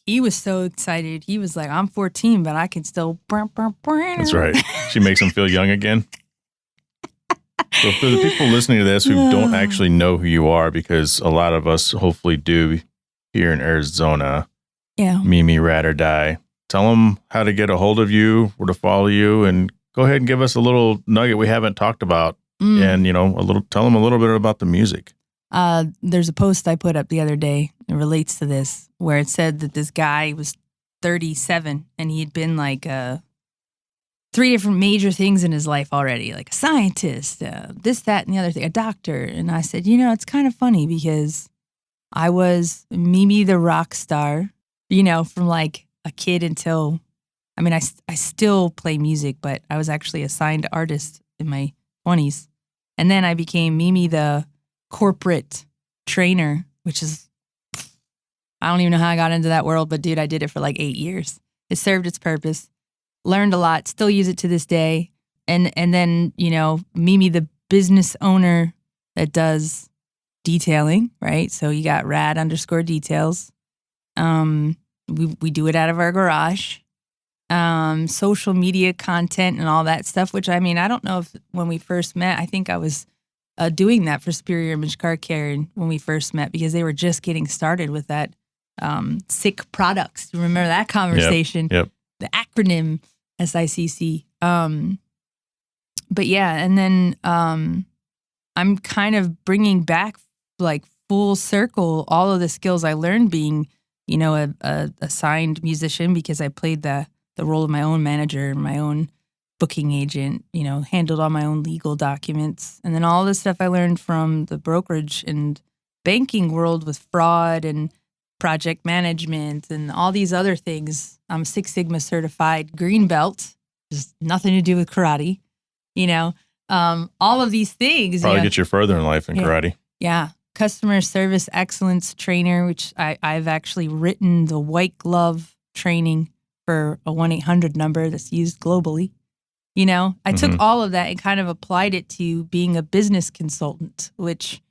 He was so excited. He was like, I'm 14, but I can still... That's right. She makes him feel young again. So for the people listening to this who don't actually know who you are, because a lot of us hopefully do here in Arizona, Mimi RadOrDie, tell them how to get a hold of you, where to follow you, and go ahead and give us a little nugget we haven't talked about, and tell them a little bit about the music. There's a post I put up the other day. It relates to this, where it said that this guy was 37 and he had been 3 different major things in his life already, like a scientist, this, that, and the other thing, a doctor. And I said, it's kind of funny because I was Mimi the rock star, from a kid until, I still play music, but I was actually a signed artist in my 20s. And then I became Mimi the corporate trainer, which is, I don't even know how I got into that world, but dude, I did it for 8 years. It served its purpose. Learned a lot, still use it to this day. And then, Mimi, the business owner that does detailing, right? So you got rad_details. We do it out of our garage. Social media content and all that stuff, which I don't know if when we first met, I think I was doing that for Superior Image Car Care when we first met because they were just getting started with that SICK products. You remember that conversation? Yep. The acronym SICC. But yeah, and then I'm kind of bringing back full circle all of the skills I learned being, a signed musician because I played the role of my own manager, my own booking agent, handled all my own legal documents. And then all the stuff I learned from the brokerage and banking world with fraud and project management and all these other things. I'm Six Sigma certified green belt, just nothing to do with karate, all of these things. Probably get you further in life than karate. Yeah. Customer service excellence trainer, which I've actually written the white glove training for a 1-800 number that's used globally. I took all of that and kind of applied it to being a business consultant, which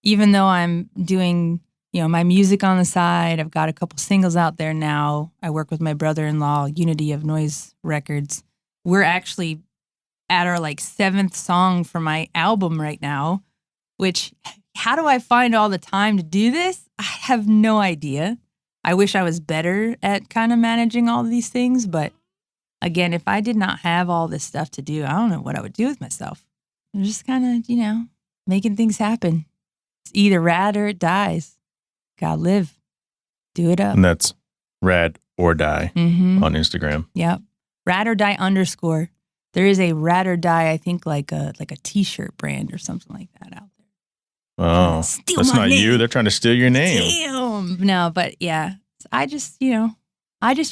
even though I'm doing, my music on the side, I've got a couple singles out there now. I work with my brother-in-law, Unity of Noise Records. We're actually at our 7th song for my album right now, which how do I find all the time to do this? I have no idea. I wish I was better at kind of managing all of these things, but again, if I did not have all this stuff to do, I don't know what I would do with myself. I'm just kind of, making things happen. It's either rad or it dies. Gotta live. Do it up. And that's RadOrDie on Instagram. Yep. RadOrDie_. There is a RadOrDie, I think like a t-shirt brand or something like that out there. Oh, that's not name. you. They're trying to steal your name. Damn. No, but yeah. I just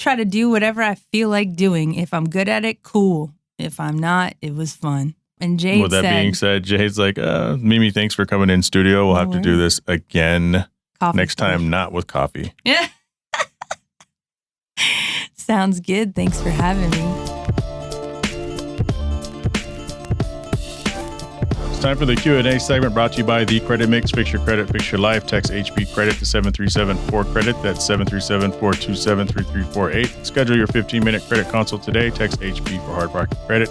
try to do whatever I feel like doing. If I'm good at it, cool. If I'm not, it was fun. And Jade With that being said, Jade's like, Mimi, thanks for coming in studio. We'll have to do this again next time, not with coffee. Yeah. Sounds good. Thanks for having me. It's time for the Q&A segment brought to you by The Credit Mix. Fix your credit, fix your life. Text HB Credit to 737-4CREDIT. That's 737-427-3348. Schedule your 15-minute credit consult today. Text HB for Hard Parking Credit.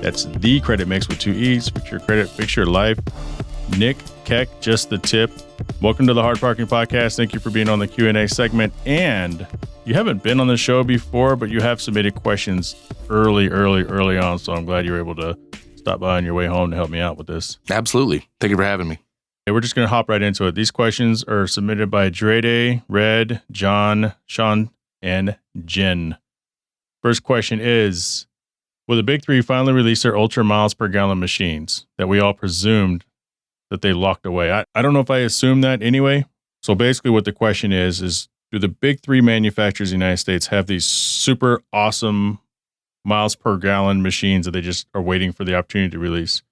That's The Credit Mix with 2 E's. Fix your credit, fix your life. Nick Keck, just the tip. Welcome to the Hard Parking Podcast. Thank you for being on the Q&A segment. And you haven't been on the show before, but you have submitted questions early on. So I'm glad you were able to stop by on your way home to help me out with this. Absolutely. Thank you for having me. Okay, we're just going to hop right into it. These questions are submitted by Drede, Red, John, Sean, and Jen. First question is, will the big three finally release their ultra miles per gallon machines that we all presumed that they locked away? I don't know if I assumed that anyway. So basically what the question is do the big three manufacturers in the United States have these super awesome miles per gallon machines that they just are waiting for the opportunity to release?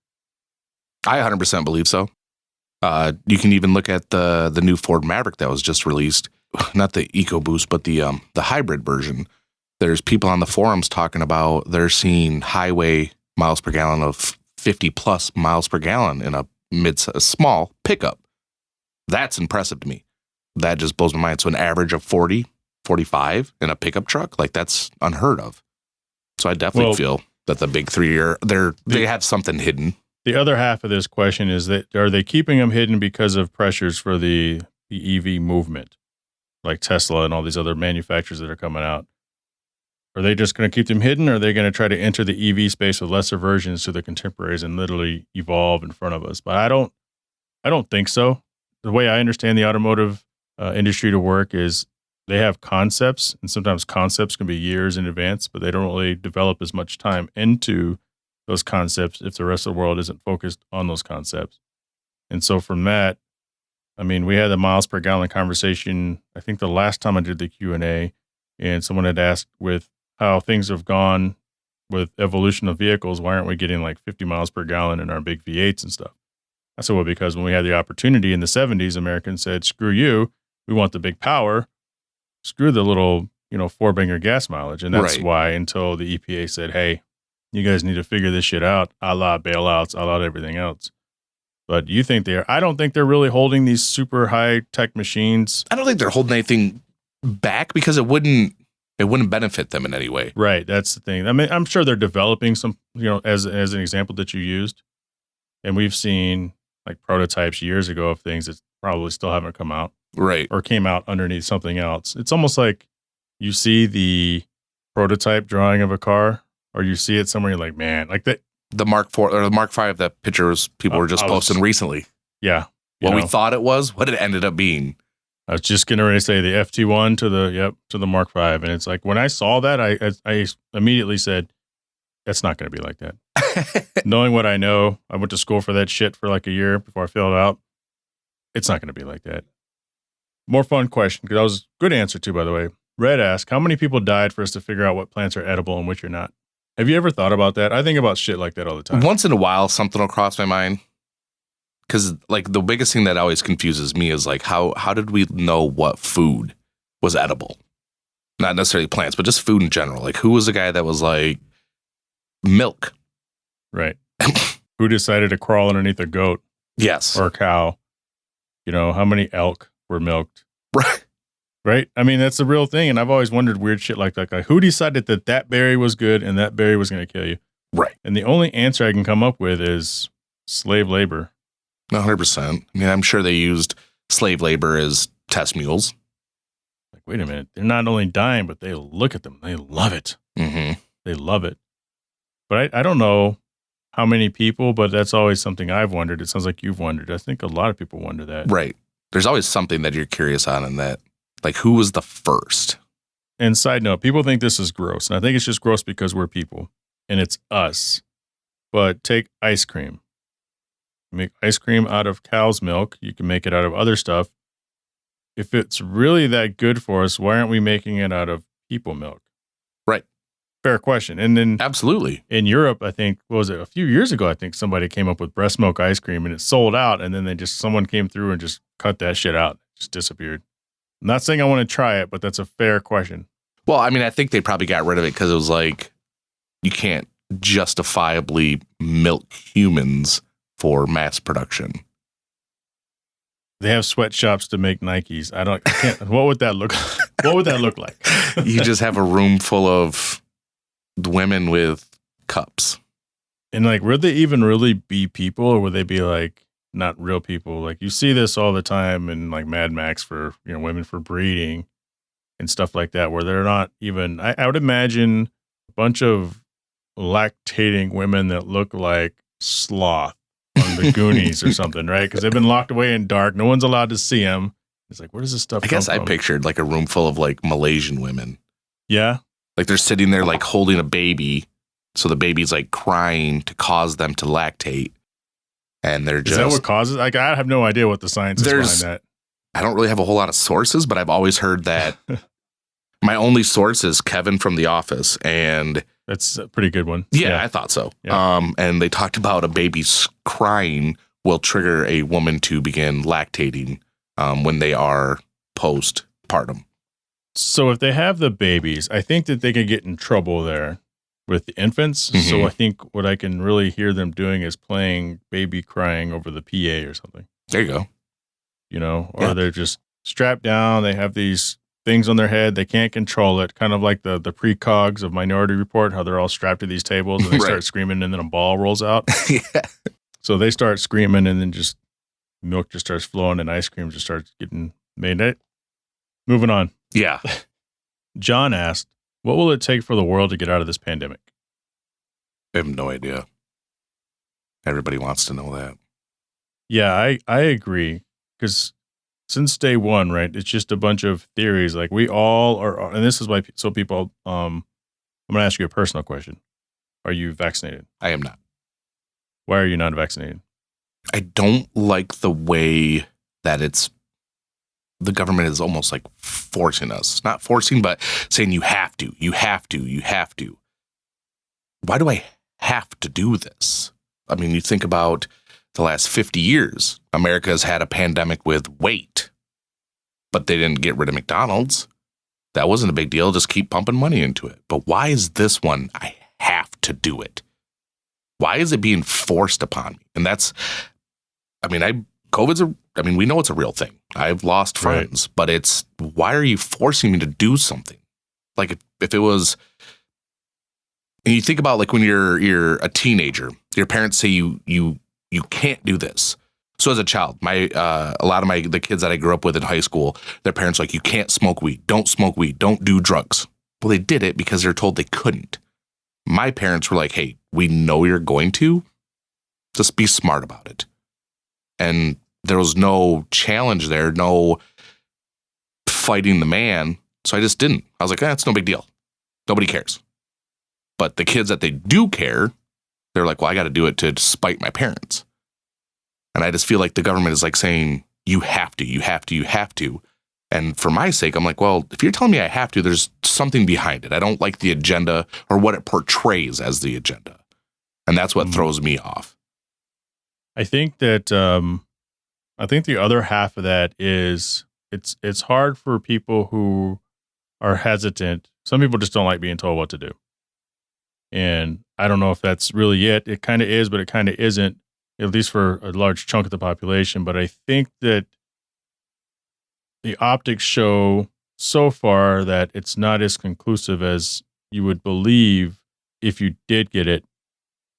I 100% believe so. You can even look at the new Ford Maverick that was just released, not the EcoBoost, but the hybrid version. There's people on the forums talking about they're seeing highway miles per gallon of 50 plus miles per gallon in a small pickup. That's impressive to me. That just blows my mind. So an average of 40, 45 in a pickup truck, like that's unheard of. So I definitely feel that the big three they have something hidden. The other half of this question is that are they keeping them hidden because of pressures for the EV movement, like Tesla and all these other manufacturers that are coming out? Are they just going to keep them hidden, or are they going to try to enter the EV space with lesser versions to the contemporaries and literally evolve in front of us? But I don't think so. The way I understand the automotive industry to work is they have concepts, and sometimes concepts can be years in advance, but they don't really develop as much time into those concepts if the rest of the world isn't focused on those concepts. And so from that, I mean, we had the miles per gallon conversation, I think the last time I did the Q&A, and someone had asked with how things have gone with evolution of vehicles, why aren't we getting like 50 miles per gallon in our big V8s and stuff? I said, well, because when we had the opportunity in the 70s, Americans said, screw you, we want the big power. Screw the little, four-banger gas mileage. And that's why until the EPA said, hey, you guys need to figure this shit out, a la bailouts, a la everything else. But you think I don't think they're really holding these super high-tech machines. I don't think they're holding anything back because it wouldn't benefit them in any way. Right, that's the thing. I mean, I'm sure they're developing some, as an example that you used. And we've seen like prototypes years ago of things that probably still haven't come out. Right. Or came out underneath something else. It's almost like you see the prototype drawing of a car, or you see it somewhere, you're like, man, like that. The Mark IV or the Mark V, that pictures people were just posting recently. Yeah. What we thought it was, what it ended up being. I was just getting ready to say the FT1 to the Mark V. And it's like, when I saw that, I immediately said, that's not going to be like that. Knowing what I know, I went to school for that shit for like a year before I filled out. It's not going to be like that. More fun question, because that was a good answer too, by the way. Red asked, how many people died for us to figure out what plants are edible and which are not? Have you ever thought about that? I think about shit like that all the time. Once in a while, something will cross my mind. Because like the biggest thing that always confuses me is like, how did we know what food was edible? Not necessarily plants, but just food in general. Like, who was the guy that was like, milk? Right. Who decided to crawl underneath a goat? Yes. Or a cow? How many elk were milked? Right. Right? I mean, that's the real thing. And I've always wondered weird shit like that. Like, who decided that berry was good and that berry was going to kill you? Right. And the only answer I can come up with is slave labor. 100%. I mean, I'm sure they used slave labor as test mules. Like, wait a minute. They're not only dying, but they look at them. They love it. Mm-hmm. They love it. But I don't know how many people, but that's always something I've wondered. It sounds like you've wondered. I think a lot of people wonder that. Right. There's always something that you're curious on, and that, like, who was the first? And side note, people think this is gross. And I think it's just gross because we're people and it's us. But take ice cream. Make ice cream out of cow's milk. You can make it out of other stuff. if it's really that good for us, why aren't we making it out of people milk? Right. Fair question. And then Absolutely. in Europe, I think, what was it, a few years ago, I think somebody came up with breast milk ice cream and it sold out. And then someone came through and just cut that shit out. It just disappeared. I'm not saying I want to try it, but that's a fair question. Well, I mean, I think they probably got rid of it because it was like, you can't justifiably milk humans for mass production. They have sweatshops to make Nikes. I can't. What would that look? What would that look like? You just have a room full of women with cups. And like, would they even really be people, or would they be like not real people? Like you see this all the time in like Mad Max for women for breeding and stuff like that, where they're not even. I would imagine a bunch of lactating women that look like sloth on the Goonies or something, right? Because they've been locked away in dark. No one's allowed to see them. It's like, where does this stuff come from? I pictured like a room full of like Malaysian women. Yeah. Like they're sitting there like holding a baby. So the baby's like crying to cause them to lactate. And they're just... Is that what causes? Like, I have no idea what the science is behind that. I don't really have a whole lot of sources, but I've always heard that my only source is Kevin from The Office. And... That's a pretty good one. Yeah, I thought so. Yeah. And they talked about a baby crying will trigger a woman to begin lactating when they are postpartum. So if they have the babies, I think that they could get in trouble there with the infants. Mm-hmm. So I think what I can really hear them doing is playing baby crying over the PA or something. There you go. Or they're just strapped down. They have these things on their head. They can't control it. Kind of like the precogs of Minority Report, how they're all strapped to these tables and they start screaming and then a ball rolls out. Yeah. So they start screaming and then just milk just starts flowing and ice cream just starts getting made. Moving on. Yeah. John asked, what will it take for the world to get out of this pandemic? I have no idea. Everybody wants to know that. Yeah, I agree. Because since day one, right, it's just a bunch of theories. Like we all are, and this is why, so people, I'm going to ask you a personal question. Are you vaccinated? I am not. Why are you not vaccinated? I don't like the way that the government is almost like forcing us. Not forcing, but saying you have to. Why do I have to do this? I mean, you think about the last 50 years, America has had a pandemic with weight, but they didn't get rid of McDonald's. That wasn't a big deal. Just keep pumping money into it. But why is this one, I have to do it? Why is it being forced upon me? And that's, we know it's a real thing. I've lost friends, but it's, why are you forcing me to do something? Like if it was, and you think about like when you're a teenager, your parents say you can't do this. So as a child, a lot of the kids that I grew up with in high school, their parents were like, you can't smoke weed, don't do drugs. Well, they did it because they're told they couldn't. My parents were like, hey, we know you're going to, just be smart about it. And there was no challenge there, no fighting the man. So I just didn't. I was like, it's no big deal. Nobody cares. But the kids that they do care, they're like, well, I got to do it to spite my parents. And I just feel like the government is like saying, you have to. And for my sake, I'm like, well, if you're telling me I have to, there's something behind it. I don't like the agenda or what it portrays as the agenda. And that's what throws me off. I think that, the other half of that is it's hard for people who are hesitant. Some people just don't like being told what to do. And I don't know if that's really it. It kind of is, but it kind of isn't, at least for a large chunk of the population. But I think that the optics show so far that it's not as conclusive as you would believe if you did get it,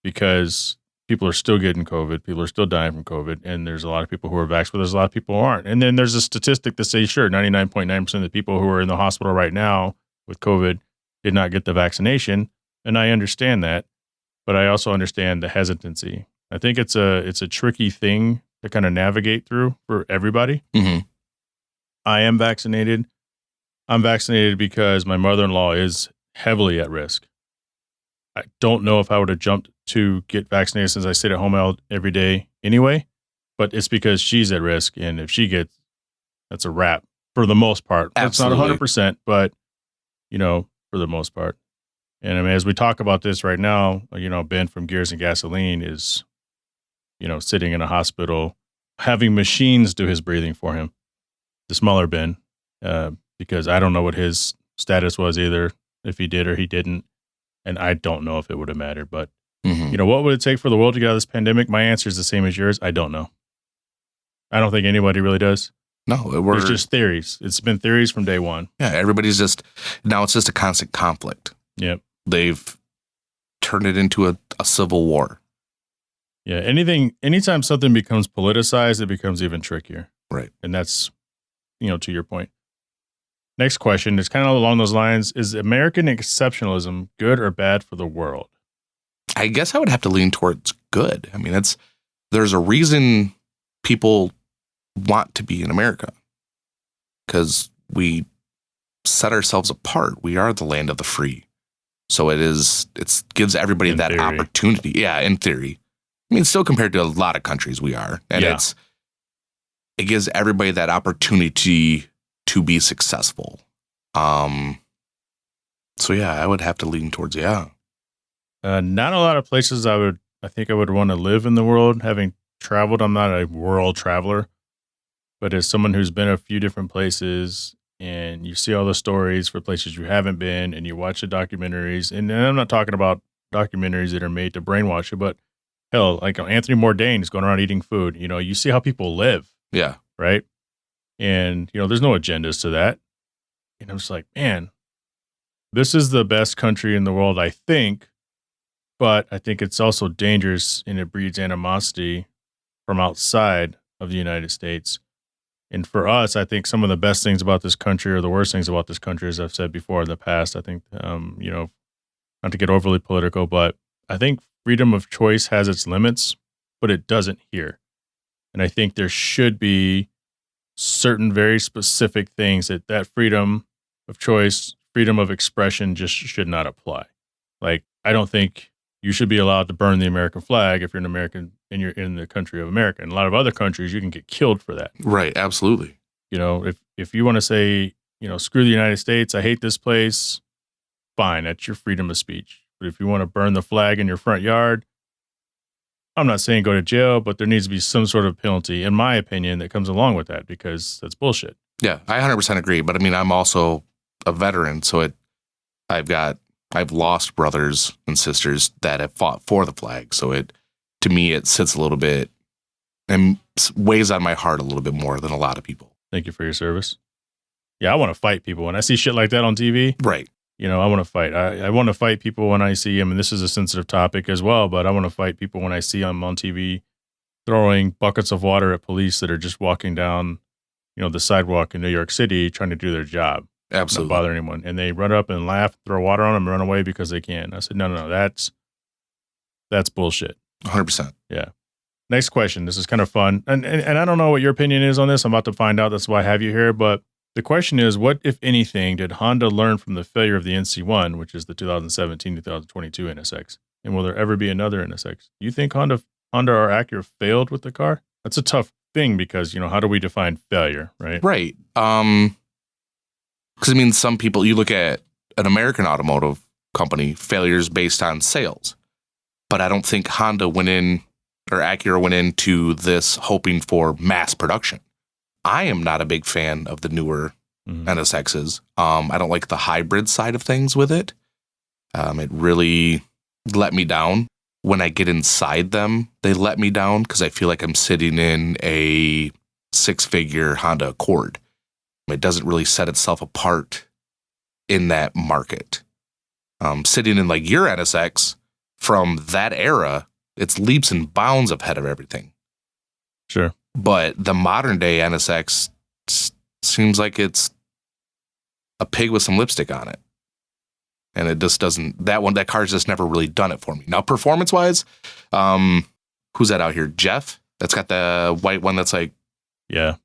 because people are still getting COVID. People are still dying from COVID. And there's a lot of people who are vaxxed, but there's a lot of people who aren't. And then there's a statistic to say, sure, 99.9% of the people who are in the hospital right now with COVID did not get the vaccination. And I understand that, but I also understand the hesitancy. I think it's a tricky thing to kind of navigate through for everybody. Mm-hmm. I am vaccinated. I'm vaccinated because my mother-in-law is heavily at risk. I don't know if I would have jumped to get vaccinated since I sit at home every day anyway, but it's because she's at risk. And if she gets, that's a wrap. for the most part. Absolutely. It's not 100%, but, for the most part. And I mean, as we talk about this right now, Ben from Gears and Gasoline is, sitting in a hospital having machines do his breathing for him, the smaller Ben, because I don't know what his status was either, if he did or he didn't. And I don't know if it would have mattered, but what would it take for the world to get out of this pandemic? My answer is the same as yours. I don't know. I don't think anybody really does. No, it's just theories. It's been theories from day one. Yeah, everybody's now it's just a constant conflict. Yep. They've turned it into a civil war. Yeah, anytime something becomes politicized, it becomes even trickier. Right. And that's, to your point. Next question is kind of along those lines. Is American exceptionalism good or bad for the world? I guess I would have to lean towards good. I mean, there's a reason people want to be in America, because we set ourselves apart. We are the land of the free. So it gives everybody that opportunity. Yeah, in theory. I mean, still compared to a lot of countries we are. And it gives everybody that opportunity to be successful. So yeah, I would have to lean towards, not a lot of places I think I would want to live in the world. Having traveled, I'm not a world traveler, but as someone who's been a few different places and you see all the stories for places you haven't been and you watch the documentaries, and I'm not talking about documentaries that are made to brainwash you, but hell, like Anthony Bourdain is going around eating food. You see how people live. Yeah. Right. And, there's no agendas to that. And I'm just like, man, this is the best country in the world, I think. But I think it's also dangerous and it breeds animosity from outside of the United States. And for us, I think some of the best things about this country or the worst things about this country, as I've said before in the past, I think, not to get overly political, but I think freedom of choice has its limits, but it doesn't here. And I think there should be certain very specific things that freedom of choice, freedom of expression just should not apply. Like, I don't think you should be allowed to burn the American flag if you're an American and you're in the country of America. In a lot of other countries, you can get killed for that. Right, absolutely. If you want to say, screw the United States, I hate this place, fine, that's your freedom of speech. But if you want to burn the flag in your front yard, I'm not saying go to jail, but there needs to be some sort of penalty, in my opinion, that comes along with that, because that's bullshit. Yeah, I 100% agree. But I mean, I'm also a veteran, so I've lost brothers and sisters that have fought for the flag. So to me, it sits a little bit and weighs on my heart a little bit more than a lot of people. Thank you for your service. Yeah, I want to fight people when I see shit like that on TV. Right. I want to fight. I want to fight people when I see them, and this is a sensitive topic as well, but I want to fight people when I see them on TV throwing buckets of water at police that are just walking down, the sidewalk in New York City trying to do their job. Absolutely. Not bother anyone. And they run up and laugh, throw water on them, and run away because they can. I said, no, that's bullshit. 100%. Yeah. Next question. This is kind of fun. And I don't know what your opinion is on this. I'm about to find out. That's why I have you here. But the question is, what, if anything, did Honda learn from the failure of the NC1, which is the 2017-2022 NSX? And will there ever be another NSX? Do you think Honda or Acura failed with the car? That's a tough thing because, how do we define failure, right? Right. Because, I mean, some people, you look at an American automotive company, failures based on sales. But I don't think Honda went in, or Acura went into this hoping for mass production. I am not a big fan of the newer NSXs. I don't like the hybrid side of things with it. It really let me down. When I get inside them, they let me down because I feel like I'm sitting in a 6-figure Honda Accord. It doesn't really set itself apart in that market. Sitting in like your NSX from that era, it's leaps and bounds ahead of everything. Sure. But the modern day NSX seems like it's a pig with some lipstick on it. And it just doesn't, that car's just never really done it for me. Now, performance wise, who's that out here? Jeff? That's got the white one that's like,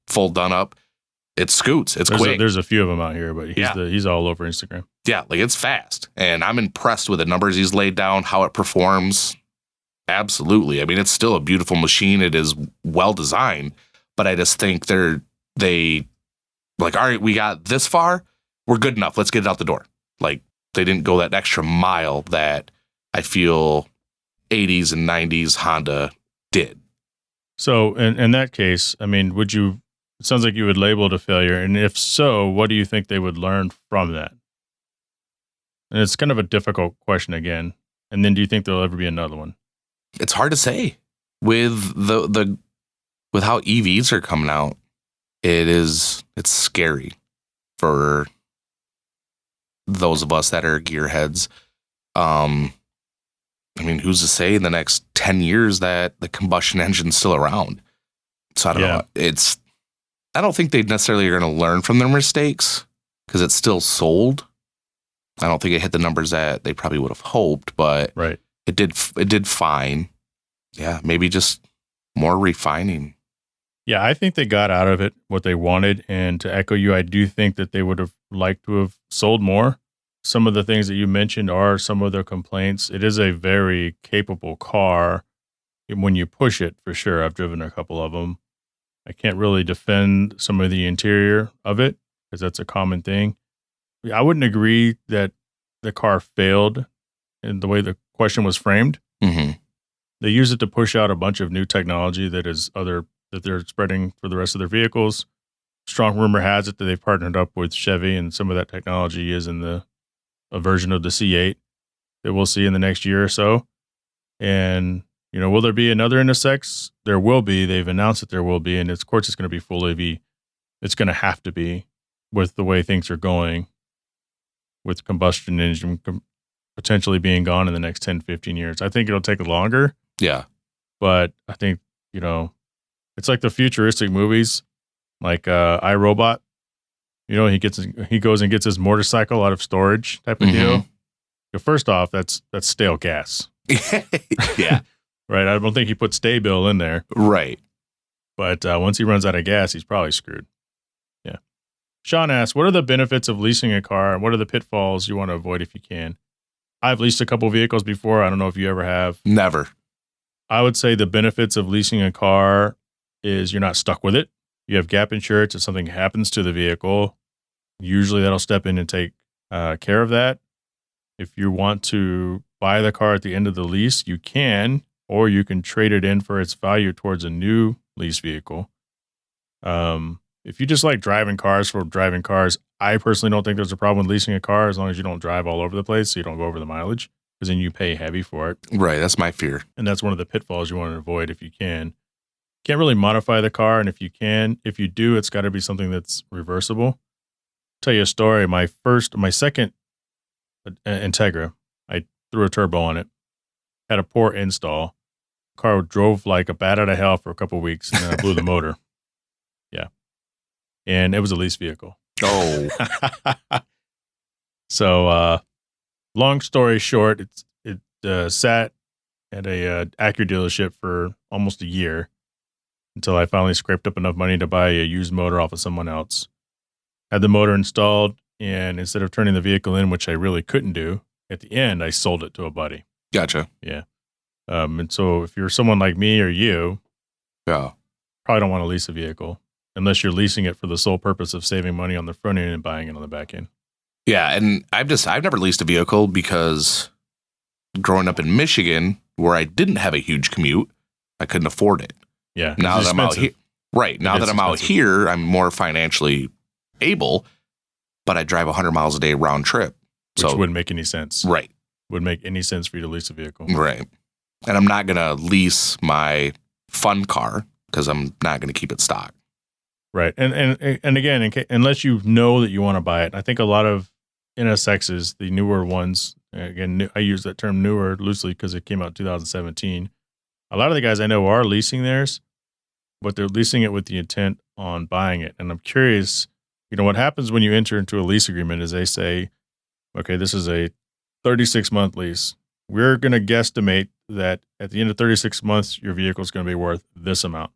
full done up. It scoots. It's quick. There's a few of them out here, but he's all over Instagram. Yeah, like it's fast. And I'm impressed with the numbers he's laid down, how it performs. Absolutely. I mean, it's still a beautiful machine. It is well designed, but I just think they Like, all right, we got this far. We're good enough. Let's get it out the door. Like, they didn't go that extra mile that I feel 80s and 90s Honda did. So in that case, I mean, it sounds like you would label it a failure. And if so, what do you think they would learn from that? And it's kind of a difficult question again. And then do you think there'll ever be another one? It's hard to say with with how EVs are coming out. It's scary for those of us that are gearheads. I mean, who's to say in the next 10 years that the combustion engine's still around? So I don't know. I don't think they necessarily are going to learn from their mistakes because it's still sold. I don't think it hit the numbers that they probably would have hoped, but right. It did fine. Yeah, maybe just more refining. Yeah, I think they got out of it what they wanted. And to echo you, I do think that they would have liked to have sold more. Some of the things that you mentioned are some of their complaints. It is a very capable car when you push it, for sure. I've driven a couple of them. I can't really defend some of the interior of it because that's a common thing. I wouldn't agree that the car failed in the way the question was framed. Mm-hmm. They use it to push out a bunch of new technology that they're spreading for the rest of their vehicles. Strong rumor has it that they've partnered up with Chevy, and some of that technology is in a version of the C8 that we'll see in the next year or so. And, will there be another NSX? There will be. They've announced that there will be, and of course it's going to be full EV. It's going to have to be with the way things are going, with combustion engine potentially being gone in the next 10, 15 years. I think it'll take longer. Yeah. But I think, it's like the futuristic movies, like iRobot. He goes and gets his motorcycle out of storage type of deal. First off, that's stale gas. Yeah. Right. I don't think he put Stay-Bill in there. Right. But once he runs out of gas, he's probably screwed. Yeah. Sean asks, what are the benefits of leasing a car and what are the pitfalls you want to avoid if you can? I've leased a couple vehicles before. I don't know if you ever have. Never. I would say the benefits of leasing a car is you're not stuck with it. You have gap insurance. If something happens to the vehicle, usually that'll step in and take care of that. If you want to buy the car at the end of the lease, you can, or you can trade it in for its value towards a new lease vehicle. If you just like driving cars for driving cars, I personally don't think there's a problem with leasing a car as long as you don't drive all over the place, so you don't go over the mileage, because then you pay heavy for it. Right, that's my fear. And that's one of the pitfalls you want to avoid if you can. Can't really modify the car, and if you do, it's got to be something that's reversible. I'll tell you a story. My second Integra, I threw a turbo on it, had a poor install. Car drove like a bat out of hell for a couple of weeks, and then I blew the motor. Yeah. And it was a lease vehicle. Oh. So, long story short, it sat at a Acura dealership for almost a year until I finally scraped up enough money to buy a used motor off of someone else. Had the motor installed, and instead of turning the vehicle in, which I really couldn't do, at the end, I sold it to a buddy. Gotcha. Yeah. And so if you're someone like me or you, yeah, probably don't want to lease a vehicle unless you're leasing it for the sole purpose of saving money on the front end and buying it on the back end. Yeah, and I've never leased a vehicle because growing up in Michigan, where I didn't have a huge commute, I couldn't afford it. Yeah. Now that I'm out here, right? Now that I'm out here, I'm more financially able, but I drive 100 miles a day round trip, which wouldn't make any sense. Right. Wouldn't make any sense for you to lease a vehicle. Right. And I'm not gonna lease my fun car because I'm not gonna keep it stock. Right. And again, unless you know that you want to buy it, I think a lot of NSXs, the newer ones, again, I use that term newer loosely because it came out in 2017. A lot of the guys I know are leasing theirs, but they're leasing it with the intent on buying it. And I'm curious, what happens when you enter into a lease agreement is they say, okay, this is a 36-month lease. We're going to guesstimate that at the end of 36 months, your vehicle is going to be worth this amount.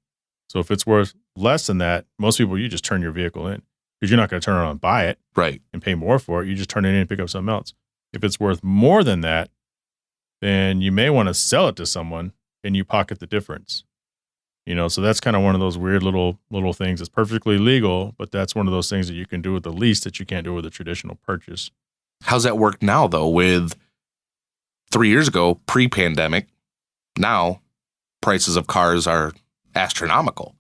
So if it's worth less than that, most people, you just turn your vehicle in because you're not going to turn around and buy it, right, and pay more for it. You just turn it in and pick up something else. If it's worth more than that, then you may want to sell it to someone and you pocket the difference. So that's kind of one of those weird little things. It's perfectly legal, but that's one of those things that you can do with the lease that you can't do with a traditional purchase. How's that work now, though? With 3 years ago, pre-pandemic, now prices of cars are astronomical.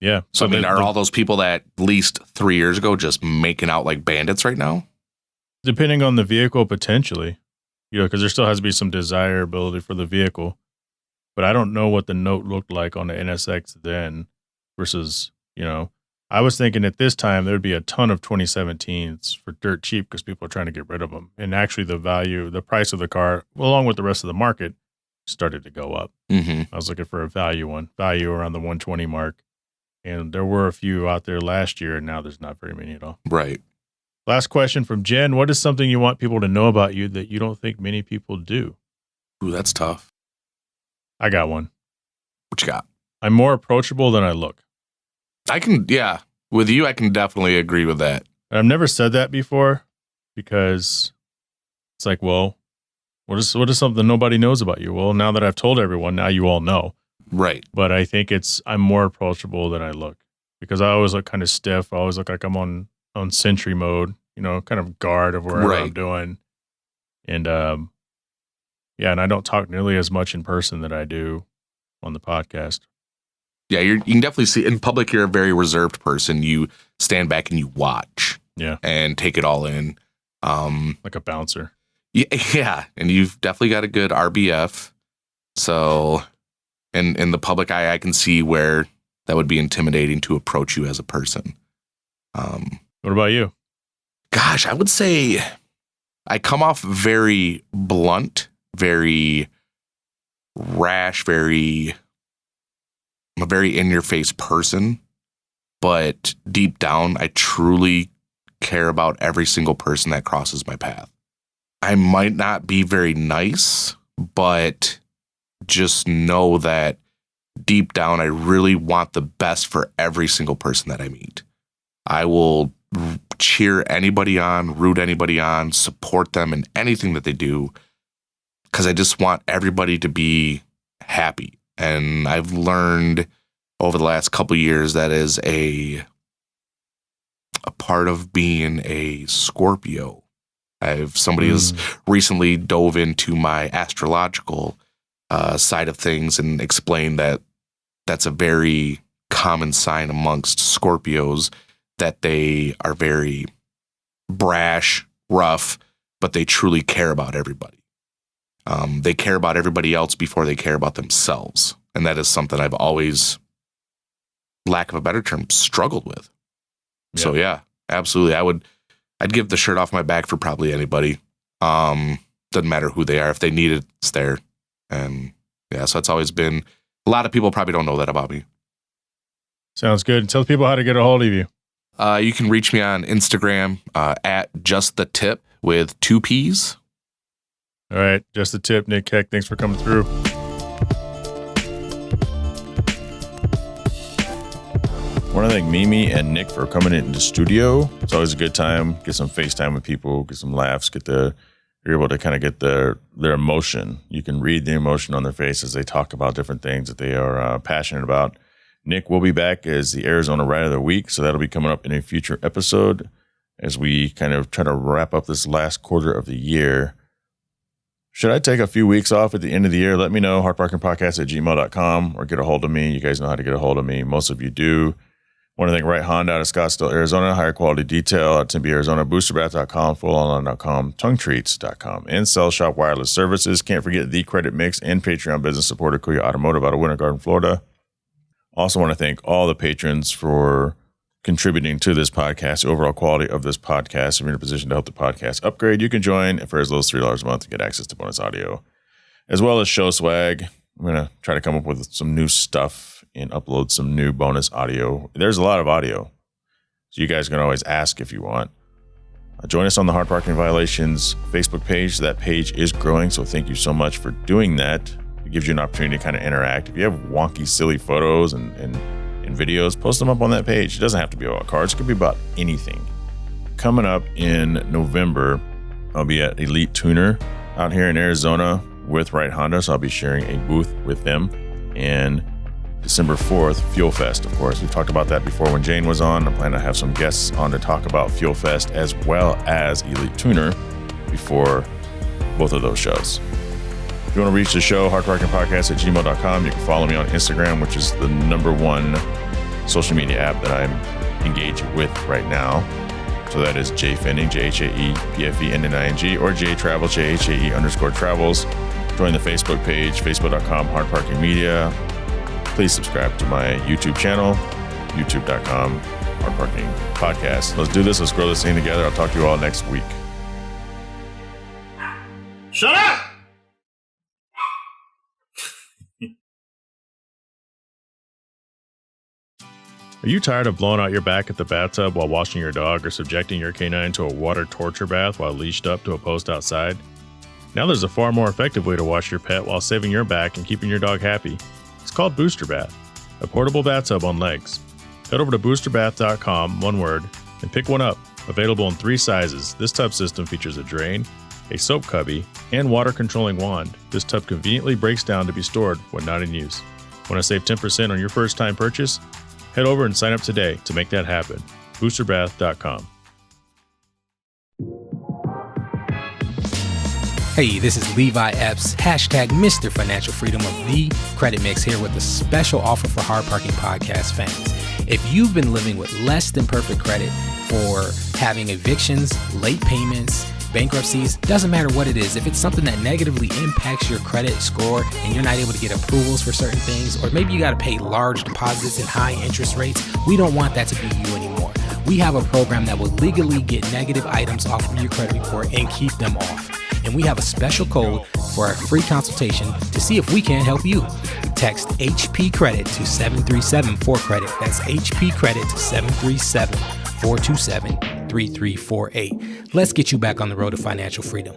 Yeah. So, are all those people that leased 3 years ago just making out like bandits right now? Depending on the vehicle, potentially, because there still has to be some desirability for the vehicle. But I don't know what the note looked like on the NSX then versus, I was thinking at this time there'd be a ton of 2017s for dirt cheap because people are trying to get rid of them. And actually the price of the car, along with the rest of the market, started to go up. Mm-hmm. I was looking for a value around the 120 mark. And there were a few out there last year, and now there's not very many at all. Right. Last question from Jen. What is something you want people to know about you that you don't think many people do? Ooh, that's tough. I got one. What you got? I'm more approachable than I look. With you, I can definitely agree with that. And I've never said that before because it's like, well, what is something nobody knows about you? Well, now that I've told everyone, now you all know. Right. But I think I'm more approachable than I look because I always look kind of stiff. I always look like I'm on sentry mode, kind of guard of wherever I'm doing. And, and I don't talk nearly as much in person that I do on the podcast. Yeah, you can definitely see in public you're a very reserved person. You stand back and you watch. Yeah. And take it all in. Like a bouncer. Yeah. And you've definitely got a good RBF. So in the public eye, I can see where that would be intimidating to approach you as a person. What about you? Gosh, I would say I come off very blunt, very rash, I'm a very in-your-face person, but deep down, I truly care about every single person that crosses my path. I might not be very nice, but just know that deep down, I really want the best for every single person that I meet. I will cheer anybody on, root anybody on, support them in anything that they do, because I just want everybody to be happy. And I've learned over the last couple of years that is a part of being a Scorpio. Somebody has recently dove into my astrological side of things and explained that that's a very common sign amongst Scorpios, that they are very brash, rough, but they truly care about everybody. They care about everybody else before they care about themselves. And that is something I've always, lack of a better term, struggled with. Yeah. So yeah, absolutely. I'd give the shirt off my back for probably anybody. Doesn't matter who they are. If they need it, it's there. And yeah, so it's always been, a lot of people probably don't know that about me. Sounds good. Tell people how to get a hold of you. You can reach me on Instagram at JustTheTip with 2 P's. All right. Just the Tip. Nick Heck, thanks for coming through. I want to thank Mimi and Nick for coming into the studio. It's always a good time. Get some FaceTime with people, get some laughs, you're able to kind of get their emotion. You can read the emotion on their face as they talk about different things that they are passionate about. Nick will be back as the Arizona Ride of the Week, so that'll be coming up in a future episode as we kind of try to wrap up this last quarter of the year. Should I take a few weeks off at the end of the year? Let me know, HardParkingPodcast@gmail.com, or get a hold of me. You guys know how to get a hold of me. Most of you do. I want to thank Right Honda out of Scottsdale, Arizona, higher quality detail at Tempe, Arizona, boosterbath.com, fullonline.com, tonguetreats.com, and Cell Shop Wireless Services. Can't forget The Credit Mix and Patreon business supporter Kuya Automotive out of Winter Garden, Florida. Also want to thank all the patrons for contributing to this podcast, the overall quality of this podcast. If you're in a position to help the podcast upgrade, you can join for as little as $3 a month to get access to bonus audio, as well as show swag. I'm going to try to come up with some new stuff and upload some new bonus audio. There's a lot of audio, so you guys can always ask if you want. Join us on the Hard Parking Violations Facebook page. That page is growing, so thank you so much for doing that. It gives you an opportunity to kind of interact. If you have wonky, silly photos and videos, post them up on that page. It doesn't have to be about cars. It could be about anything. Coming up in November, I'll be at Elite Tuner out here in Arizona with Right Honda, so I'll be sharing a booth with them. And December 4th, Fuel Fest, of course. We've talked about that before when Jane was on. I plan to have some guests on to talk about Fuel Fest as well as Elite Tuner before both of those shows. If you want to reach the show, HardParkingPodcast at gmail.com. You can follow me on Instagram, which is the #1 social media app that I'm engaged with right now. So that is JFenning, JHAEPFENNING, or JTravel, JHAE_travels. Join the Facebook page, facebook.com, HardParkingMedia. Please subscribe to my YouTube channel, youtube.com, HardParkingPodcast. Let's do this. Let's grow this thing together. I'll talk to you all next week. Shut up! Are you tired of blowing out your back at the bathtub while washing your dog or subjecting your canine to a water torture bath while leashed up to a post outside? Now there's a far more effective way to wash your pet while saving your back and keeping your dog happy. It's called Booster Bath, a portable bathtub on legs. Head over to boosterbath.com, one word, and pick one up. Available in 3 sizes, this tub system features a drain, a soap cubby, and water-controlling wand. This tub conveniently breaks down to be stored when not in use. Want to save 10% on your first-time purchase? Head over and sign up today to make that happen. boosterbath.com. Hey, this is Levi Epps, hashtag Mr. Financial Freedom of the Credit Mix, here with a special offer for Hard Parking Podcast fans. If you've been living with less than perfect credit for having evictions, late payments, bankruptcies, doesn't matter what it is. If it's something that negatively impacts your credit score and you're not able to get approvals for certain things, or maybe you got to pay large deposits and high interest rates, we don't want that to be you anymore. We have a program that will legally get negative items off of your credit report and keep them off. And we have a special code for a free consultation to see if we can help you. Text HP Credit to 737-4CREDIT. That's HP Credit to 737-427-3348. Let's get you back on the road to financial freedom.